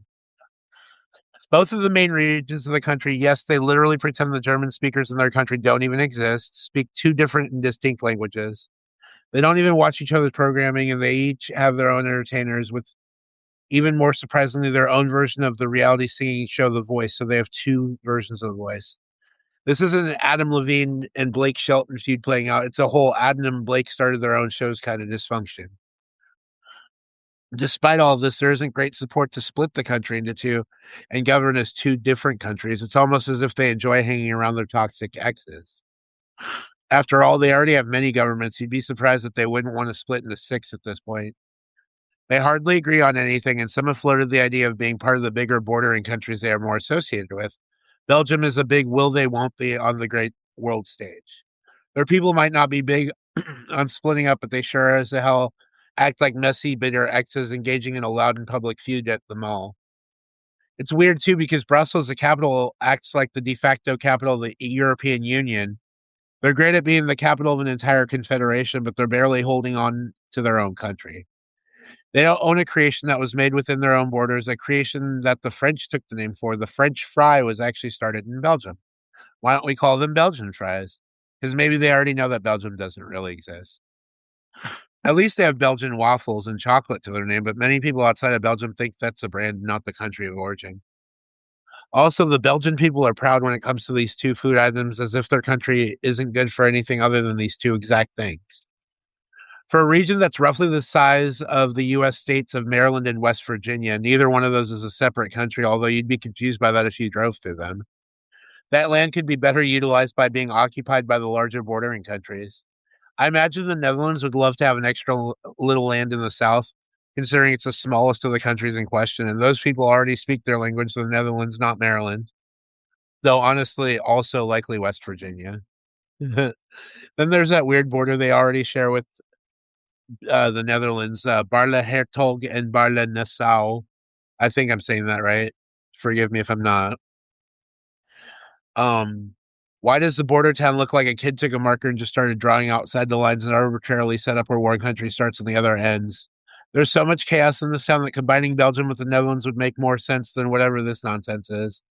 Both of the main regions of the country, yes, they literally pretend the German speakers in their country don't even exist, speak two different and distinct languages. They don't even watch each other's programming, and they each have their own entertainers with, even more surprisingly, their own version of the reality singing show The Voice. So they have two versions of The Voice. This isn't an Adam Levine and Blake Shelton feud playing out. It's a whole Adam and Blake started their own shows kind of dysfunction. Despite all of this, there isn't great support to split the country into two and govern as two different countries. It's almost as if they enjoy hanging around their toxic exes. After all, they already have many governments. You'd be surprised that they wouldn't want to split into six at this point. They hardly agree on anything, and some have floated the idea of being part of the bigger bordering countries they are more associated with. Belgium is a big will they, won't they on the great world stage. Their people might not be big on splitting up, but they sure as the hell act like messy, bitter exes engaging in a loud and public feud at the mall. It's weird too because Brussels, the capital, acts like the de facto capital of the European Union. They're great at being the capital of an entire confederation, but they're barely holding on to their own country. They don't own a creation that was made within their own borders, a creation that the French took the name for. The French fry was actually started in Belgium. Why don't we call them Belgian fries? Because maybe they already know that Belgium doesn't really exist. At least they have Belgian waffles and chocolate to their name, but many people outside of Belgium think that's a brand, not the country of origin. Also, the Belgian people are proud when it comes to these two food items as if their country isn't good for anything other than these two exact things. For a region that's roughly the size of the U.S. states of Maryland and West Virginia, neither one of those is a separate country, although you'd be confused by that if you drove through them. That land could be better utilized by being occupied by the larger bordering countries. I imagine the Netherlands would love to have an extra little land in the south, considering it's the smallest of the countries in question, and those people already speak their language, the Netherlands, not Maryland. Though honestly, also likely West Virginia. Then there's that weird border they already share with the Netherlands, Barle Hertog and Barle Nassau. I think I'm saying that right. Forgive me if I'm not. Um, why does the border town look like a kid took a marker and just started drawing outside the lines and arbitrarily set up where one country starts and the other ends? There's so much chaos in this town that combining Belgium with the Netherlands would make more sense than whatever this nonsense is.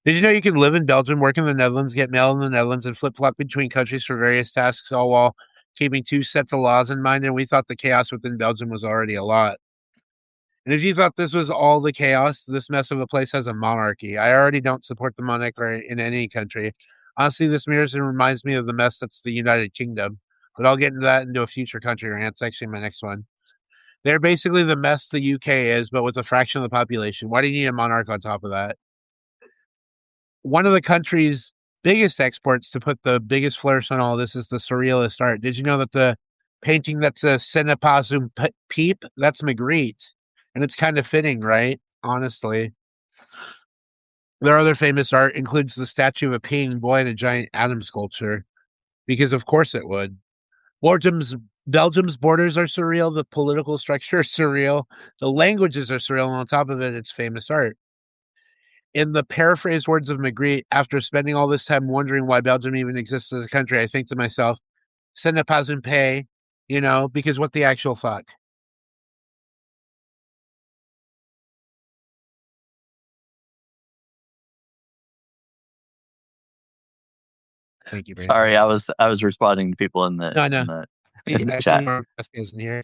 Did you know you can live in Belgium, work in the Netherlands, get mail in the Netherlands, and flip flop between countries for various tasks, all while keeping two sets of laws in mind? And we thought the chaos within Belgium was already a lot. And if you thought this was all the chaos, this mess of a place has a monarchy. I already don't support the monarchy in any country. Honestly, this mirrors and reminds me of the mess that's the United Kingdom. But I'll get into that into a future country rant. It's actually my next one. They're basically the mess the UK is, but with a fraction of the population. Why do you need a monarch on top of that? One of the country's biggest exports to put the biggest flourish on all this is the surrealist art. Did you know that the painting that's a Cinepasum Peep, that's Magritte? And it's kind of fitting, right? Honestly. Their other famous art includes the statue of a peeing boy and a giant atom sculpture, because of course it would. Belgium's borders are surreal, the political structure is surreal, the languages are surreal, and on top of it, it's famous art. In the paraphrased words of Magritte, after spending all this time wondering why Belgium even exists as a country, I think to myself, ce n'est pas un pays, because what the actual fuck? Thank you, Brandon. Sorry, I was responding to people in the No, no. in the in the I see chat. Martin isn't here.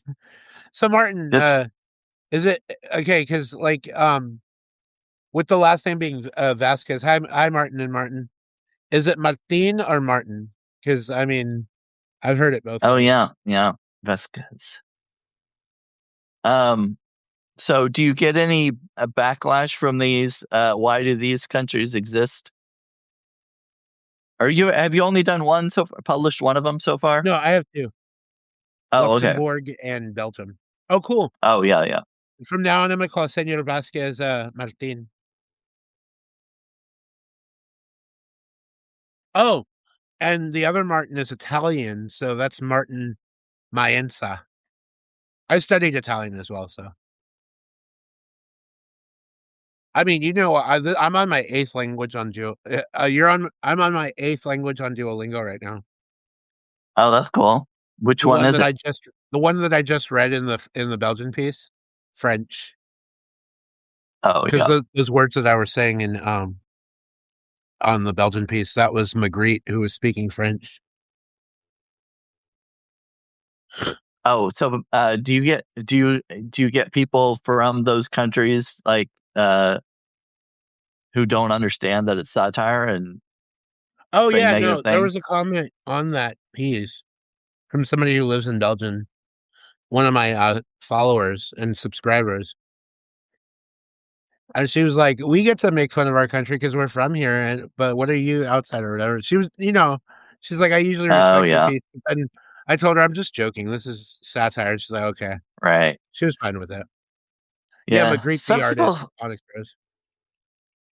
So Martin, This is it okay? Because with the last name being Vasquez. Hi, Martin and Martin. Is it Martin or Martin? Because I mean, I've heard it both oh ways. yeah, Vasquez. Um, so do you get any backlash from these? Why do these countries exist? Have you only done one so far, published one of them so far? No, I have two: Oh, okay. Luxembourg and Belgium. Oh, cool. Oh, yeah. From now on, I'm gonna call Senor Vasquez Martin. Oh, and the other Martin is Italian, so that's Martin Maenza. I studied Italian as well, so I mean, I'm on my eighth language on I'm on my eighth language on Duolingo right now. Oh, that's cool. Which one is it? The one that I just read in the Belgian piece, French, Oh, because yeah. those words that I was saying in on the Belgian piece, that was Magritte who was speaking French. Oh, so do you get people from those countries like who don't understand that it's satire and Oh say yeah, negative no, there things? was a comment on that piece from somebody who lives in Belgium, one of my followers and subscribers. And she was like, "We get to make fun of our country because we're from here, but what are you outside or whatever?" She was, she's like, "I usually Oh, respect your yeah. piece," and I told her I'm just joking. This is satire. She's like, "Okay." Right. She was fine with it. Yeah, Yeah. Magritte, the artist, Onyx Rose.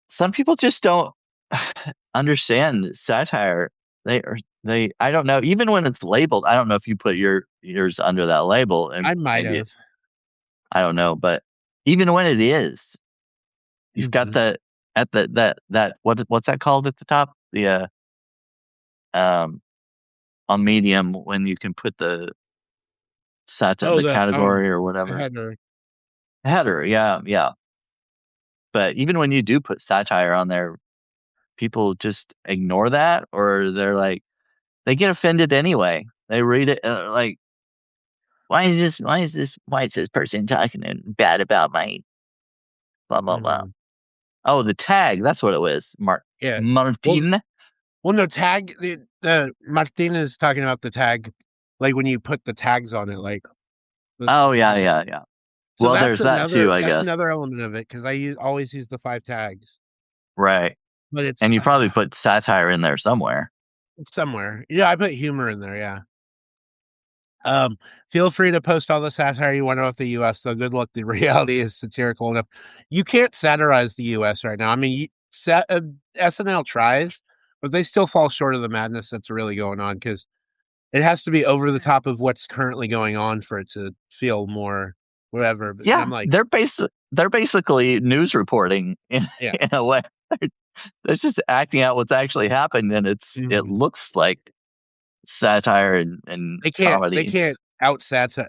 Some people just don't understand satire. I don't know. Even when it's labeled, I don't know if you put yours under that label, and I might maybe have. I don't know, but even when it is, you've got Mhm. the at the that what's that called at the top? The um on Medium when you can put the Oh, the category or whatever header. header. Yeah. But even when you do put satire on there, people just ignore that, or they get offended anyway. They read it like, why is this person talking bad about my blah blah blah. Mhm. Oh, the tag. That's what it was. Yeah. Well, Martin. no tag. The Martin is talking about the tag, like when you put the tags on it, like the Oh tag. yeah. So Well, there's that too, I that's guess. another element of it because always use the 5 tags. Right. but it's And you probably put satire in there somewhere. somewhere. Yeah, I put humor in there. Yeah. Um, Feel free to post all the satire you want about the U.S. Though good luck. The reality is satirical enough. You can't satirize the U.S. right now. I mean, SNL tries, but they still fall short of the madness that's really going on because it has to be over the top of what's currently going on for it to feel more whatever. And Yeah, I'm like, they're basically news reporting in yeah, in a way. They're just acting out what's actually happened, and it mhm. looks like satire and They comedy. can't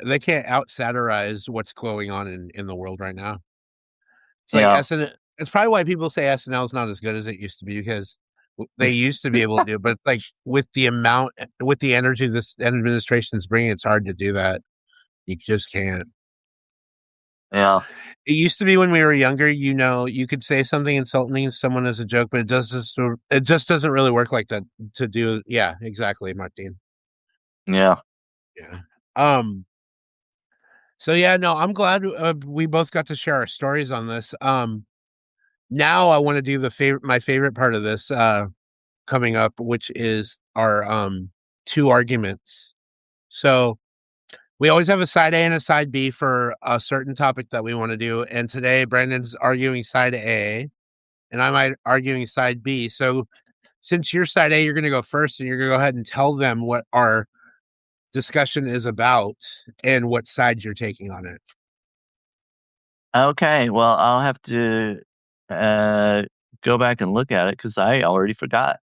they can't out satirize what's going on in the world right now. It's like Yeah, It's probably why people say SNL is not as good as it used to be because they used to be able to do, it, but like with the energy this administration is bringing, it's hard to do that. You just can't. yeah. It used to be when we were younger, you could say something insulting to someone as a joke, but it just doesn't really work like that to do. Yeah, exactly, Martin. Yeah. Yeah. Um. So yeah, no, I'm glad we both got to share our stories on this. Now I want to do my favorite part of this coming up, which is our two arguments. So we always have a side A and a side B for a certain topic that we want to do, and today Brandon's arguing side A, and I'm arguing side B. So since you're side A, you're going to go first, and you're going to go ahead and tell them what our discussion is about and what side you're taking on it. Okay. Well, I'll have to uh go back and look at it because I already forgot.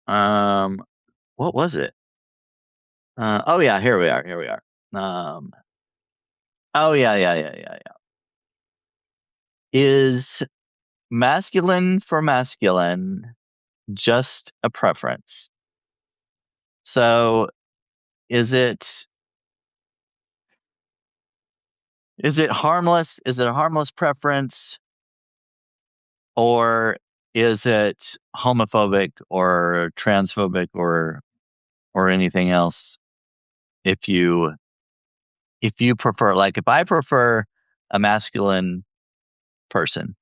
Um, what was it? Oh yeah, here we are. Here we are. Um, oh yeah. Is masculine for masculine just a preference? So is it is it harmless? Is it a harmless preference, or is it homophobic or transphobic or anything else? If you prefer, like, if I prefer a masculine person,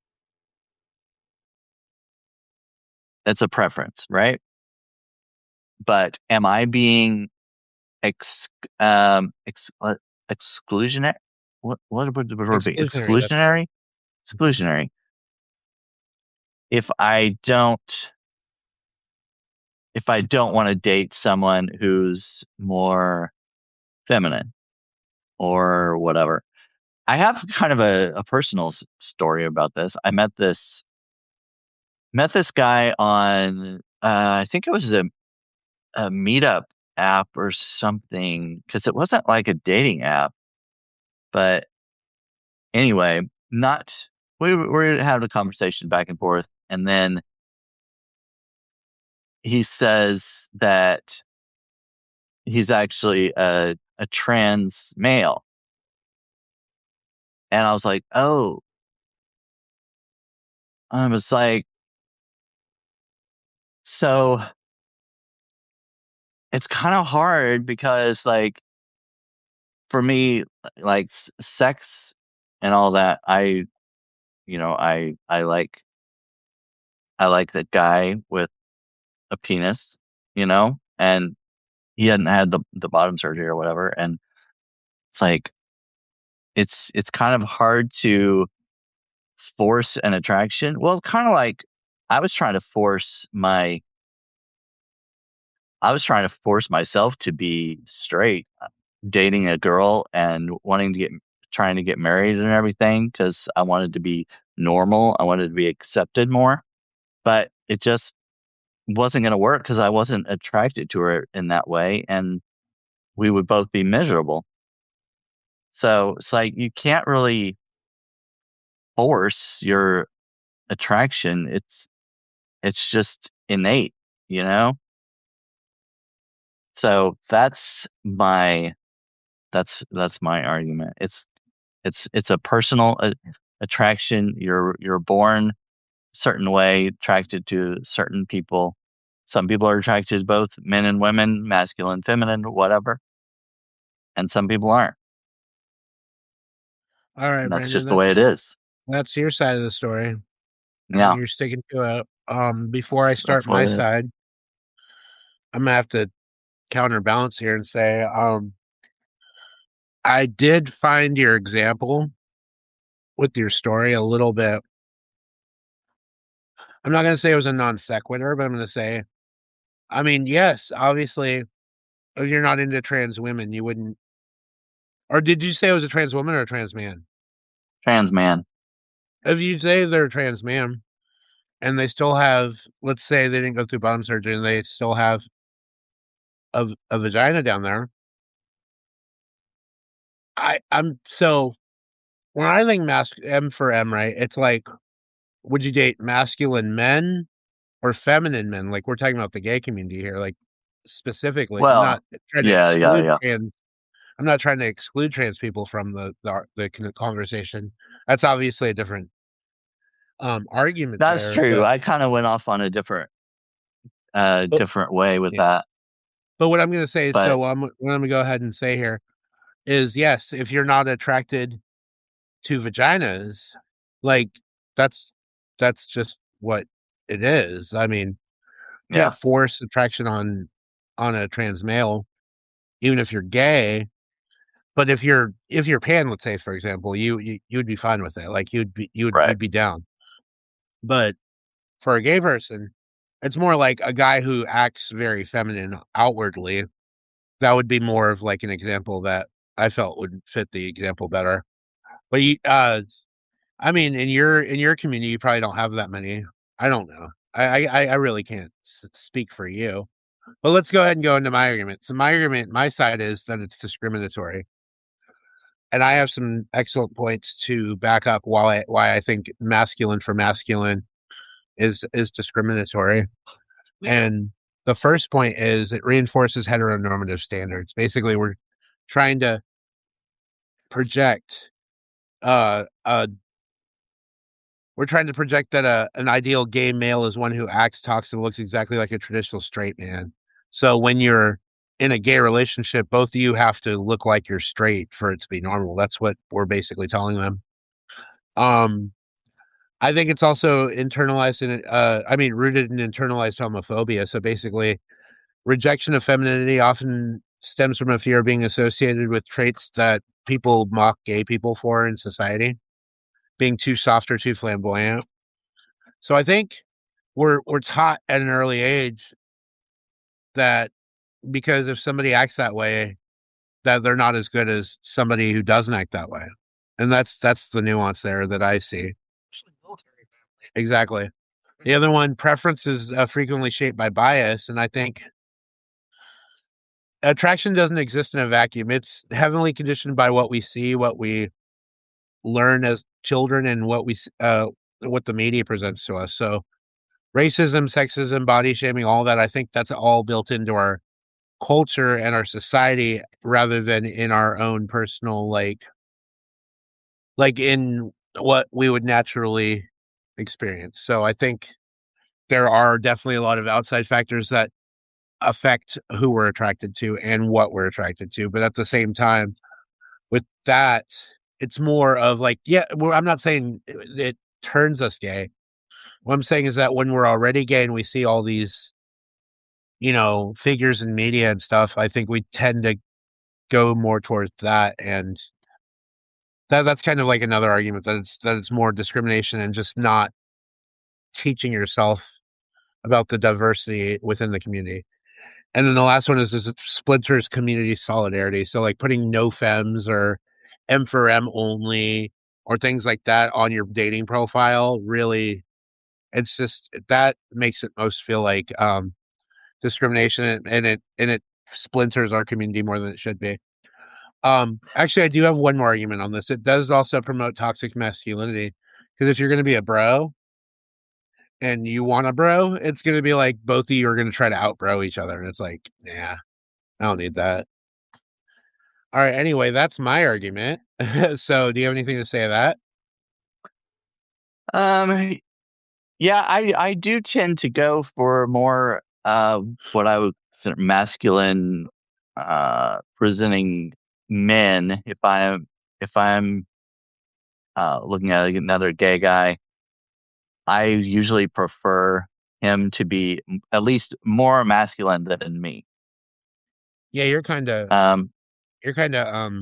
that's a preference, right? But am I being ex exclusionary? What would the word be? Exclusionary, that's right. Exclusionary? Mhm. Exclusionary. If I don't want to date someone who's more feminine or whatever. I have kind of a personal story about this. I met this guy on I think it was a meetup app or something because it wasn't like a dating app, but anyway, not we having a conversation back and forth, and then he says that he's actually a trans male, and I was like, oh, I was like, so it's kind of hard because, like, for me, like, sex and all that, I like the guy with a penis, and he hadn't had the bottom surgery or whatever, and it's like it's kind of hard to force an attraction. Well, kind of like I was trying to force my I was trying to force myself to be straight, dating a girl and trying to get married and everything because I wanted to be normal. I wanted to be accepted more, but it just wasn't going to work because I wasn't attracted to her in that way, and we would both be miserable. So it's like you can't really force your attraction. It's just innate, you know? So that's my argument. It's a personal attraction. You're born a certain way, attracted to certain people. Some people are attracted to both men and women, masculine, feminine, whatever, and some people aren't. All right, And that's Brandon, just the way it is. that's your side of the story. and Yeah, you're sticking to it. Before I start that's what my it is. side, I'm gonna have to counterbalance here and say, I did find your example with your story a little bit. I'm not gonna say it was a non sequitur, but I'm gonna say, I mean, yes, obviously, if you're not into trans women, you wouldn't. Or did you say it was a trans woman or a trans man? Trans man. If you say they're a trans man and they still have, let's say they didn't go through bottom surgery and they still have a vagina down there, I'm so when I think M for M, right? It's like, would you date masculine men or feminine men? Like we're talking about the gay community here, like specifically. I'm not Well, trying to yeah, yeah, exclude yeah. trans. I'm not trying to exclude trans people from the conversation. That's obviously a different argument That's there, true. but I kind of went off on a but different way with yeah. that. But what I'm going to say is, But so what I'm going to go ahead and say here is, yes, if you're not attracted to vaginas, like that's that's just what it is. I mean, yeah, can't force attraction on a trans male, even if you're gay. But if you're pan, let's say for example, you'd be fine with it. Like right. you'd be down. But for a gay person, it's more like a guy who acts very feminine outwardly. That would be more of like an example that I felt would fit the example better. But I mean, in your community, you probably don't have that many. I don't know. I really can't speak for you. But let's go ahead and go into my argument. So my argument, my side is that it's discriminatory, and I have some excellent points to back up why I think masculine for masculine is discriminatory. And the first point is it reinforces heteronormative standards. Basically, we're trying to project uh, uh we're trying to project that an ideal gay male is one who acts, talks, and looks exactly like a traditional straight man. So when you're in a gay relationship, both of you have to look like you're straight for it to be normal. That's what we're basically telling them. Um, I think it's also internalized in I mean, rooted in internalized homophobia. So basically, rejection of femininity often stems from a fear of being associated with traits that people mock gay people for in society, being too soft or too flamboyant. So I think we're taught at an early age that because if somebody acts that way, that they're not as good as somebody who doesn't act that way. And that's the nuance there that I see. Especially military families. Exactly. The other one, preference is frequently shaped by bias, and I think attraction doesn't exist in a vacuum. It's heavily conditioned by what we see, what we learn as children, and what the media presents to us. So racism, sexism, body shaming, all that. I think that's all built into our culture and our society rather than in our own personal like in what we would naturally experience. So I think there are definitely a lot of outside factors that affect who we're attracted to and what we're attracted to. But at the same time, with that, it's more of like, yeah, well, I'm not saying it turns us gay. What I'm saying is that when we're already gay and we see all these, figures in media and stuff, I think we tend to go more towards that. And that's kind of like another argument that it's more discrimination and just not teaching yourself about the diversity within the community. And then the last one is it splinters community solidarity. So like putting no femmes or M for M only or things like that on your dating profile really it's just that makes it most feel like discrimination and it splinters our community more than it should be. Actually I do have one more argument on this. It does also promote toxic masculinity because if you're going to be a bro and you want a bro, it's going to be like both of you are going to try to outbro each other and it's like, nah, I don't need that. All right. Anyway, that's my argument. So, do you have anything to say to that? Um, yeah, I do tend to go for more what I would consider masculine presenting men if I'm looking at another gay guy. I usually prefer him to be at least more masculine than me. Yeah, Um, you're kind of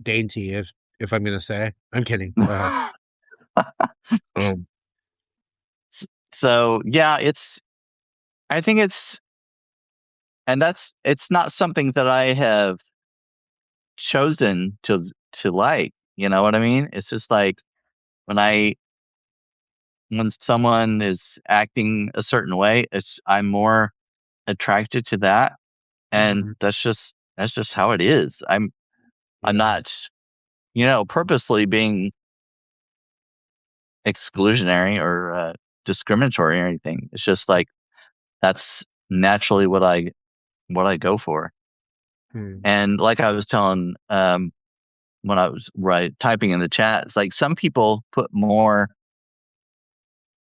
dainty if I'm gonna say. I'm kidding. Go ahead. Um, so yeah, I think it's not something that I have chosen to like. You know what I mean? It's just like when I when someone is acting a certain way, I'm more attracted to that, and mhm, that's just how it is. I'm yeah. not, purposely being exclusionary or discriminatory or anything. It's just like that's naturally what I go for. Hmm. And like I was telling when I was typing in the chat, it's like some people put more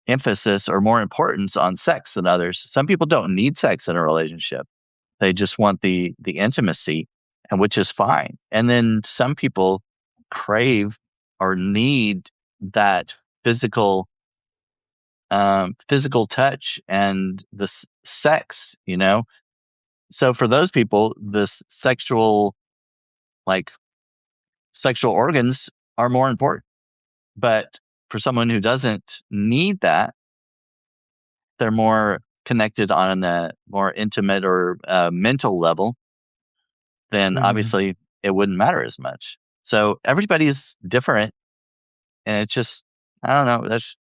emphasis or more importance on sex than others. Some people don't need sex in a relationship. They just want the intimacy, and which is fine. And then some people crave or need that physical physical touch and the sex, So for those people, this like sexual organs are more important. But for someone who doesn't need that, they're more connected on a more intimate or mental level, then Mhm. obviously it wouldn't matter as much. So everybody's different, and it's just I don't know. That's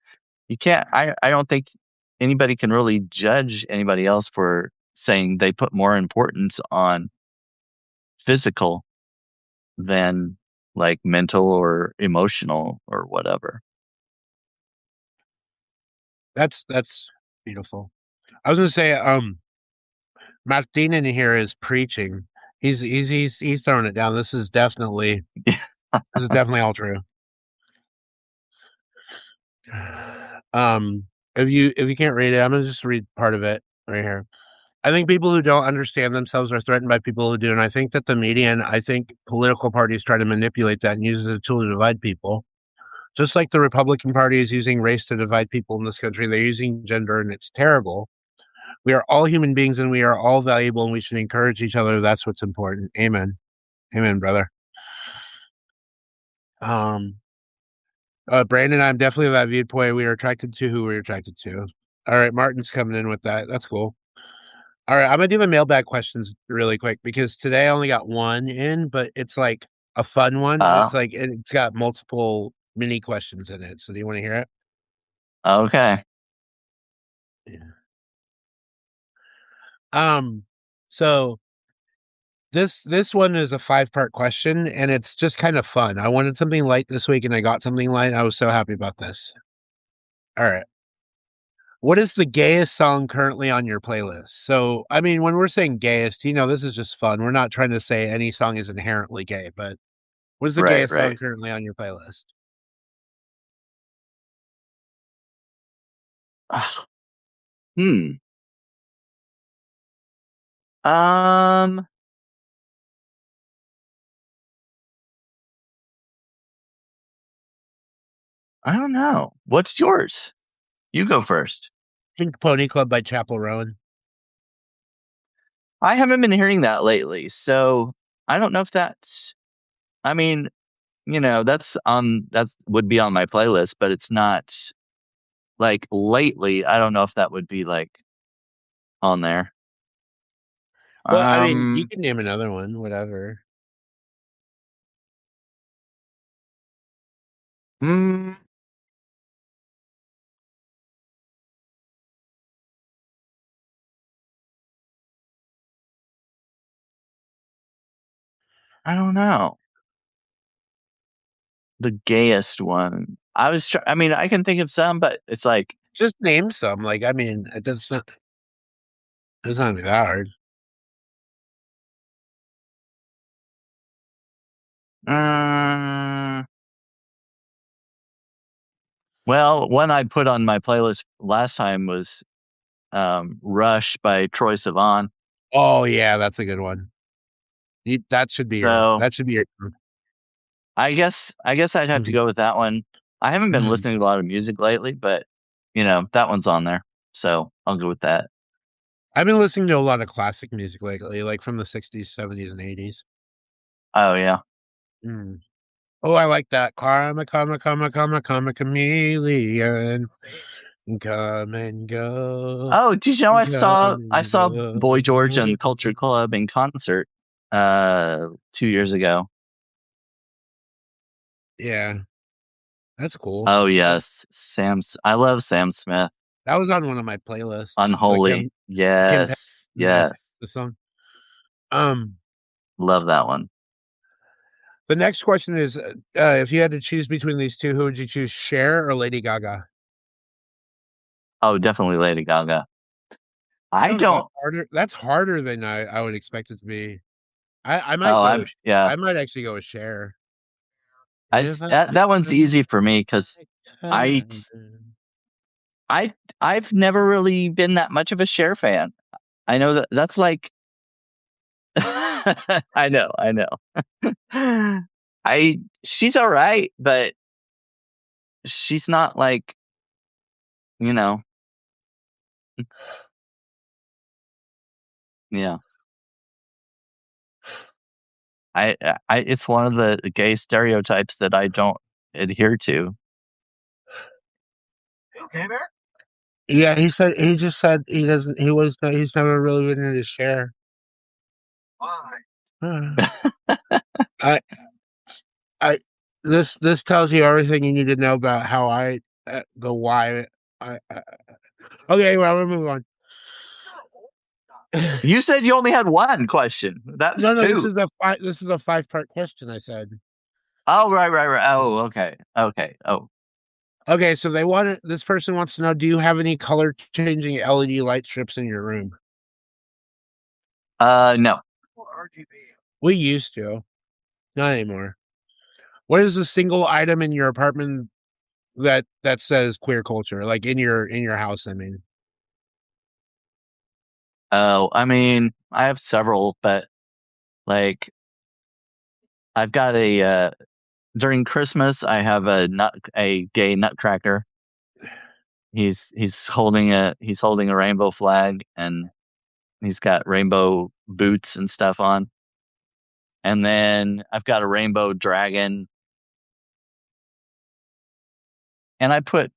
you can't. I don't think anybody can really judge anybody else for saying they put more importance on physical than like mental or emotional or whatever. That's beautiful. I was gonna say, Martin in here is preaching. He's throwing it down. This is definitely all true. Um, if you can't read it, I'm gonna just read part of it right here. I think people who don't understand themselves are threatened by people who do, and I think that the media and I think political parties try to manipulate that and use it as a tool to divide people. Just like the Republican Party is using race to divide people in this country, they're using gender, and it's terrible. We are all human beings, and we are all valuable, and we should encourage each other. That's what's important. Amen. Amen, brother. Um, Brandon, I'm definitely of that viewpoint. We are attracted to who we're attracted to. All right, Martin's coming in with that. That's cool. All right, I'm gonna do the mailbag questions really quick because today I only got one in, but it's like a fun one. Uh, It's got multiple mini questions in it. So do you want to hear it? okay. Yeah. Um, so this one is a 5-part question, and it's just kind of fun. I wanted something light this week, and I got something light. I was so happy about this. All right. What is the gayest song currently on your playlist? So, I mean, when we're saying gayest, this is just fun. We're not trying to say any song is inherently gay, but what is the Right, gayest song right. currently on your playlist? Hmm. Um, I don't know. What's yours? You go first. Pink Pony Club by Chapel Roan. I haven't been hearing that lately, so I don't know if that's. I mean, that's would be on my playlist, but it's not like lately. I don't know if that would be like on there. Well, I mean, you Um, can name another one, whatever. mm, I don't know. The gayest one. I mean, I can think of some, but it's like, Just name some. Like, I mean, it's not gonna be that hard. mm, well, one I put on my playlist last time was Rush by Troy Sivan. Oh yeah, that's a good one. So That should be your. I guess I'd have to Mhm, go with that one. I haven't been mhm. listening to a lot of music lately, but that one's on there. So I'll go with that. I've been listening to a lot of classic music lately, like from the 60s, 70s, and 80s. Oh yeah. Mm. Oh, I like that. Karma, chameleon. Come and go. Oh, did you know Come I and saw Boy George and Culture go. Club in concert 2 years ago. Yeah, that's cool. Oh yes, I love Sam Smith. That was on one of my playlists. Unholy. Kim Yes, Petras, yes. the song. Um, Love that one. the next question is, if you had to choose between these two, who would you choose, Cher or Lady Gaga? Oh, definitely Lady Gaga. I I don't know. don't. That's harder than I would expect it to be. I might Oh, go I'm with yeah. I might actually go with Cher. I If I that one's could easy for me because I turn- I I've never really been that much of a Cher fan. I know that's like I know. She's all right, but she's not like, you know, yeah. It's one of the gay stereotypes that I don't adhere to. Okay, Bear? Yeah, he just said he doesn't. He's never really been into Cher. Why? I I this tells you everything you need to know about how the why. Okay, well, we'll move on. You said you only had one question. That's No, two. this is a 5-part question. I said. Oh, right. Oh, okay. Oh, Okay, so this person wants to know, do you have any color changing LED light strips in your room? no. RGB. We used to, not anymore. What is the single item in your apartment that says queer culture, like in your house? I mean, Oh, I mean, I have several, but like I've got during Christmas I have a gay nutcracker. He's holding a rainbow flag, and he's got rainbow boots and stuff on. And then I've got a rainbow dragon, and I put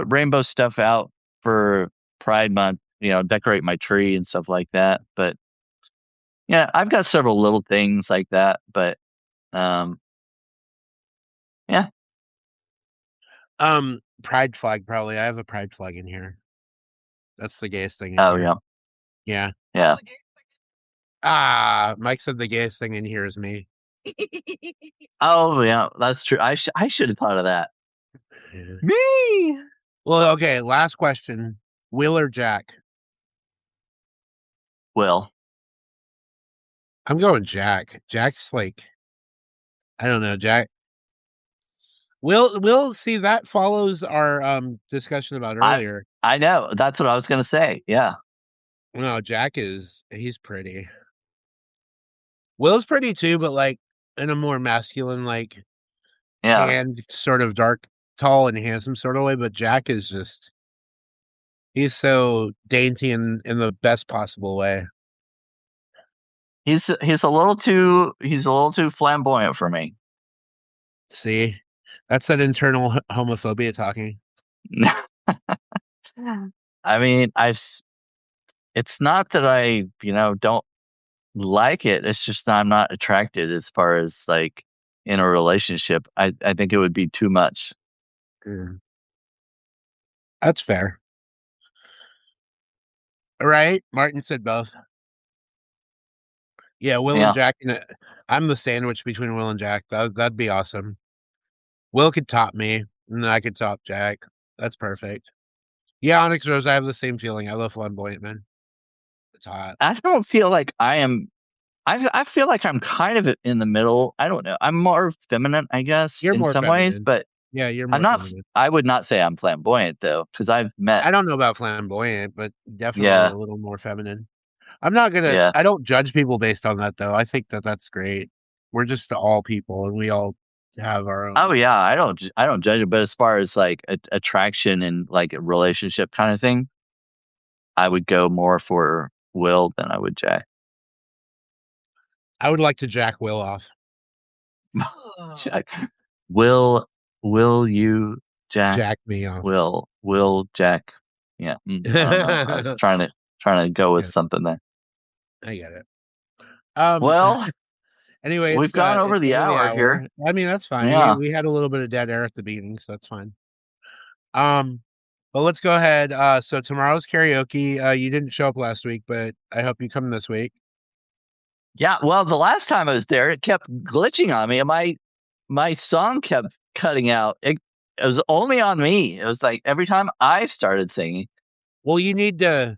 rainbow stuff out for Pride Month, decorate my tree and stuff like that. But yeah, I've got several little things like that, but um yeah. pride flag probably. I have a pride flag in here. That's the gayest thing in Oh here. yeah. Yeah. Yeah. Ah, Mike said the gayest thing in here is me. Oh yeah, that's true. I should have thought of that. Yeah. Me. Well, okay. Last question: Will or Jack? Will. I'm going Jack. Jack's like, I don't know, Jack. We'll see that follows our discussion about I earlier. I know. That's what I was gonna say. Yeah. No, he's pretty. Will's pretty too, but like in a more masculine, like Yeah. tanned, sort of dark, tall and handsome sort of way. But Jack is just he's so dainty in the best possible way. He's a little too flamboyant for me. See, that's that internal homophobia talking. I mean, it's not that I, don't like it. It's just I'm not attracted as far as like in a relationship. I think it would be too much. Mm. That's fair, right? Martin said both. Yeah, Will and Yeah. Jack. I'm the sandwich between Will and Jack. That'd be awesome. Will could top me, and I could top Jack. That's perfect. Yeah, Onyx Rose, I have the same feeling. I love flamboyant men. It's hot. I don't feel like I am. I feel like I'm kind of in the middle. I don't know. I'm more feminine, I guess, You're in more some ways, feminine. but Yeah, you're I'm more not. feminine. I would not say I'm flamboyant though, because I've met. I don't know about flamboyant, but definitely Yeah. a little more feminine. I'm not Yeah. I don't judge people based on that though. I think that that's great. We're just all people and we all to have our own. Oh yeah, I don't judge it, but as far as like attraction and like a relationship kind of thing, I would go more for Will than I would Jack. I would like to jack Will off. Jack. Will you Jack? Jack me off. Will Jack? Yeah, I don't know. I was trying to go with Yeah, something there. I get it. Um. Well, Anyway, we've gone it's over the over the hour hour. here. I mean, that's fine. Yeah. We had a little bit of dead air at the beginning, so that's fine. Um, but let's go ahead. So tomorrow's karaoke. You didn't show up last week, but I hope you come this week. Yeah, well, the last time I was there, it kept glitching on me, and my song kept cutting out. It was only on me. It was like every time I started singing. Well, you need to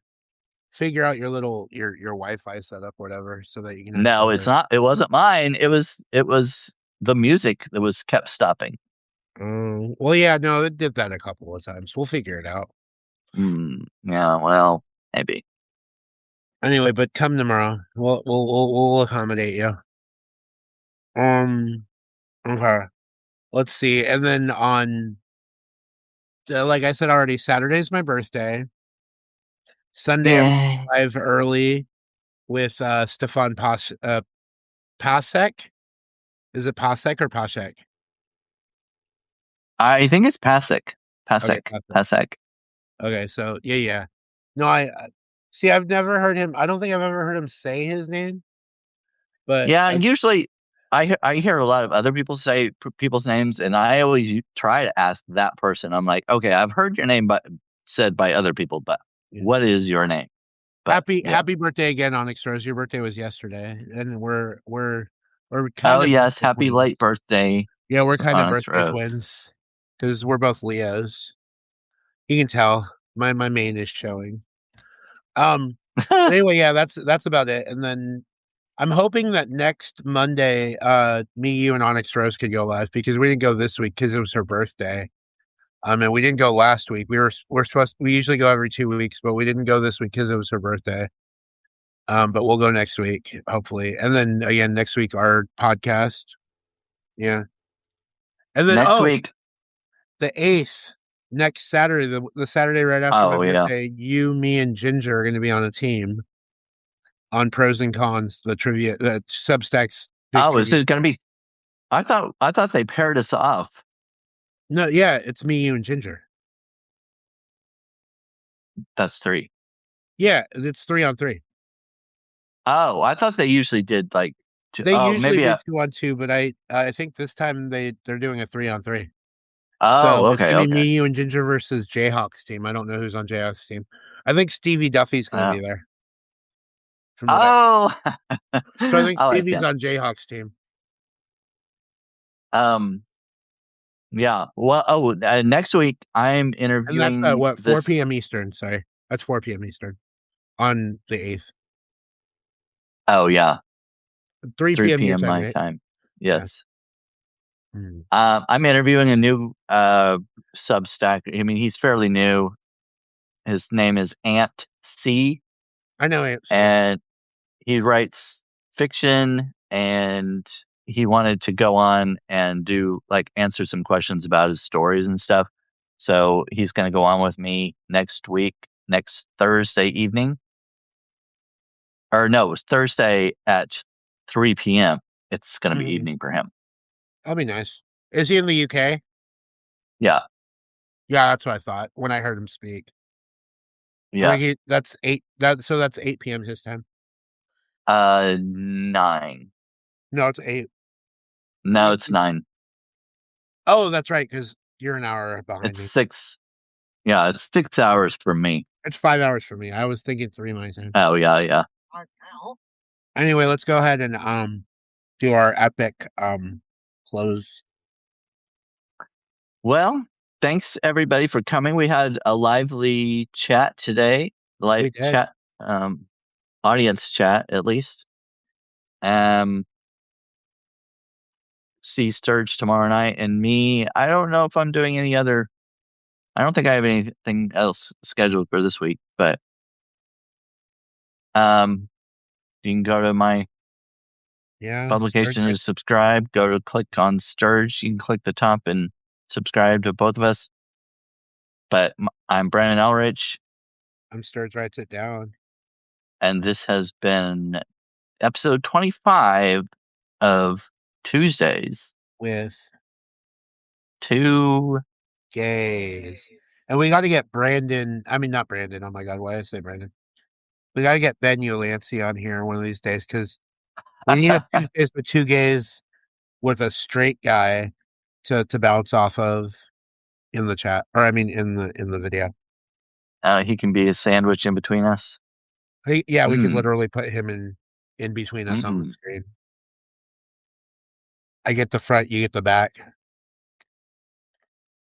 figure out your little your Wi-Fi setup, whatever, so that you can No, actually it's hear it. not. It wasn't mine. It was the music that was kept stopping. Well, yeah, no, it did that a couple of times. We'll figure it out. Yeah, well, maybe Anyway, but come tomorrow. We'll accommodate you. Um, okay. Let's see. And then on, like I said already, Saturday's my birthday. Sunday, I'm yeah. live early with Stefan Pasek. Is it Pasek or Pasek? I think it's Pasek. Okay, Pasek. Pasek. Pasek. Okay, so yeah. No, I see. I've never heard him. I don't think I've ever heard him say his name, but Yeah, usually I hear a lot of other people say people's names, and I always try to ask that person. I'm like, okay, I've heard your name, but said by other people, but yeah. what is your name? But yeah. Happy birthday again, Onyx Rose. Your birthday was yesterday, and we're kind Oh of yes, birthday happy twins. late birthday, Yeah, we're kind of Onyx birthday Rose. twins because we're both Leos. You can tell my mane is showing. But anyway, yeah, that's about it. And then I'm hoping that next Monday, me, you, and Onyx Rose could go live because we didn't go this week because it was her birthday. And we didn't go last week. We usually go every 2 weeks, but we didn't go this week because it was her birthday. But we'll go next week, hopefully. And then again next week our podcast. Yeah. And then Next week. the 8th, next Saturday, the Saturday right after my Oh yeah. birthday, you, me, and Ginger are going to be on a team on pros and cons, the trivia, the Substack's big Oh, is trivia. it gonna be? I thought they paired us off. No, yeah, it's me, you, and Ginger. That's three. Yeah, it's 3-on-3. Oh, I thought they usually did like two. They Oh, usually maybe. do 2-on-2, but I think this time they're doing a 3-on-3. Oh, So it's okay, gonna be okay. me, you, and Ginger versus Jayhawk's team. I don't know who's on Jayhawk's team. I think Stevie Duffy's gonna Uh, be there. From what oh, so I think I like Stevie's him. on Jayhawk's team. Um, yeah. Well, next week I'm And that's at interviewing what, 4 this. p.m. Eastern. Sorry. That's 4 p.m. Eastern on the 8th. Oh yeah, 3 3 p.m. your p.m. time, my right? time. Yeah. Yes. Mm. I'm interviewing a new Substack. I mean, he's fairly new. His name is Ant C, I know it. Yeah. and he writes fiction, and he wanted to go on and do like answer some questions about his stories and stuff. So he's going to go on with me next week, next Thursday evening. Or no, it's Thursday at 3 p.m. It's going to be Mhm. evening for him. That'll be nice. Is he in the UK? Yeah, Yeah, that's what I thought when I heard him speak. I yeah. think that's 8 p.m. his time. 9. No, it's 8. No, it's 9. Oh, that's right, because you're an hour behind It's me. 6. Yeah, it's 6 hours for me. It's 5 hours for me. I was thinking 3 my time. Oh yeah, yeah. Anyway, let's go ahead and do our epic close. Well, thanks everybody for coming. We had a lively chat today. We Live did. chat, audience chat at least. Um, see Sturge tomorrow night, and me. I don't know if I'm doing any other. I don't think I have anything else scheduled for this week, but um, you can go to my Yeah, publication Sturg. is subscribe. Go to click on Sturge. You can click the top and subscribe to both of us. But I'm Brandon Elrich, I'm Sturge writes it down and this has been episode 25 of Tuesdays. with Two. gays. And we got to get Brandon. I mean, not Brandon. Oh my God, why did I say Brandon? We got to get Ben Ulancy on here one of these days because we need a Tuesdays with two gays with a straight guy to bounce off of in the chat, or I mean in the video. He can be a sandwich in between us. Yeah, we could Mm. literally put him in between us on the screen. I get the front, you get the back.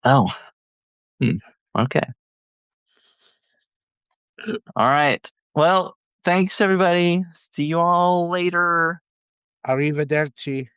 Oh. Okay. All right. Well, thanks everybody. See you all later. Arrivederci.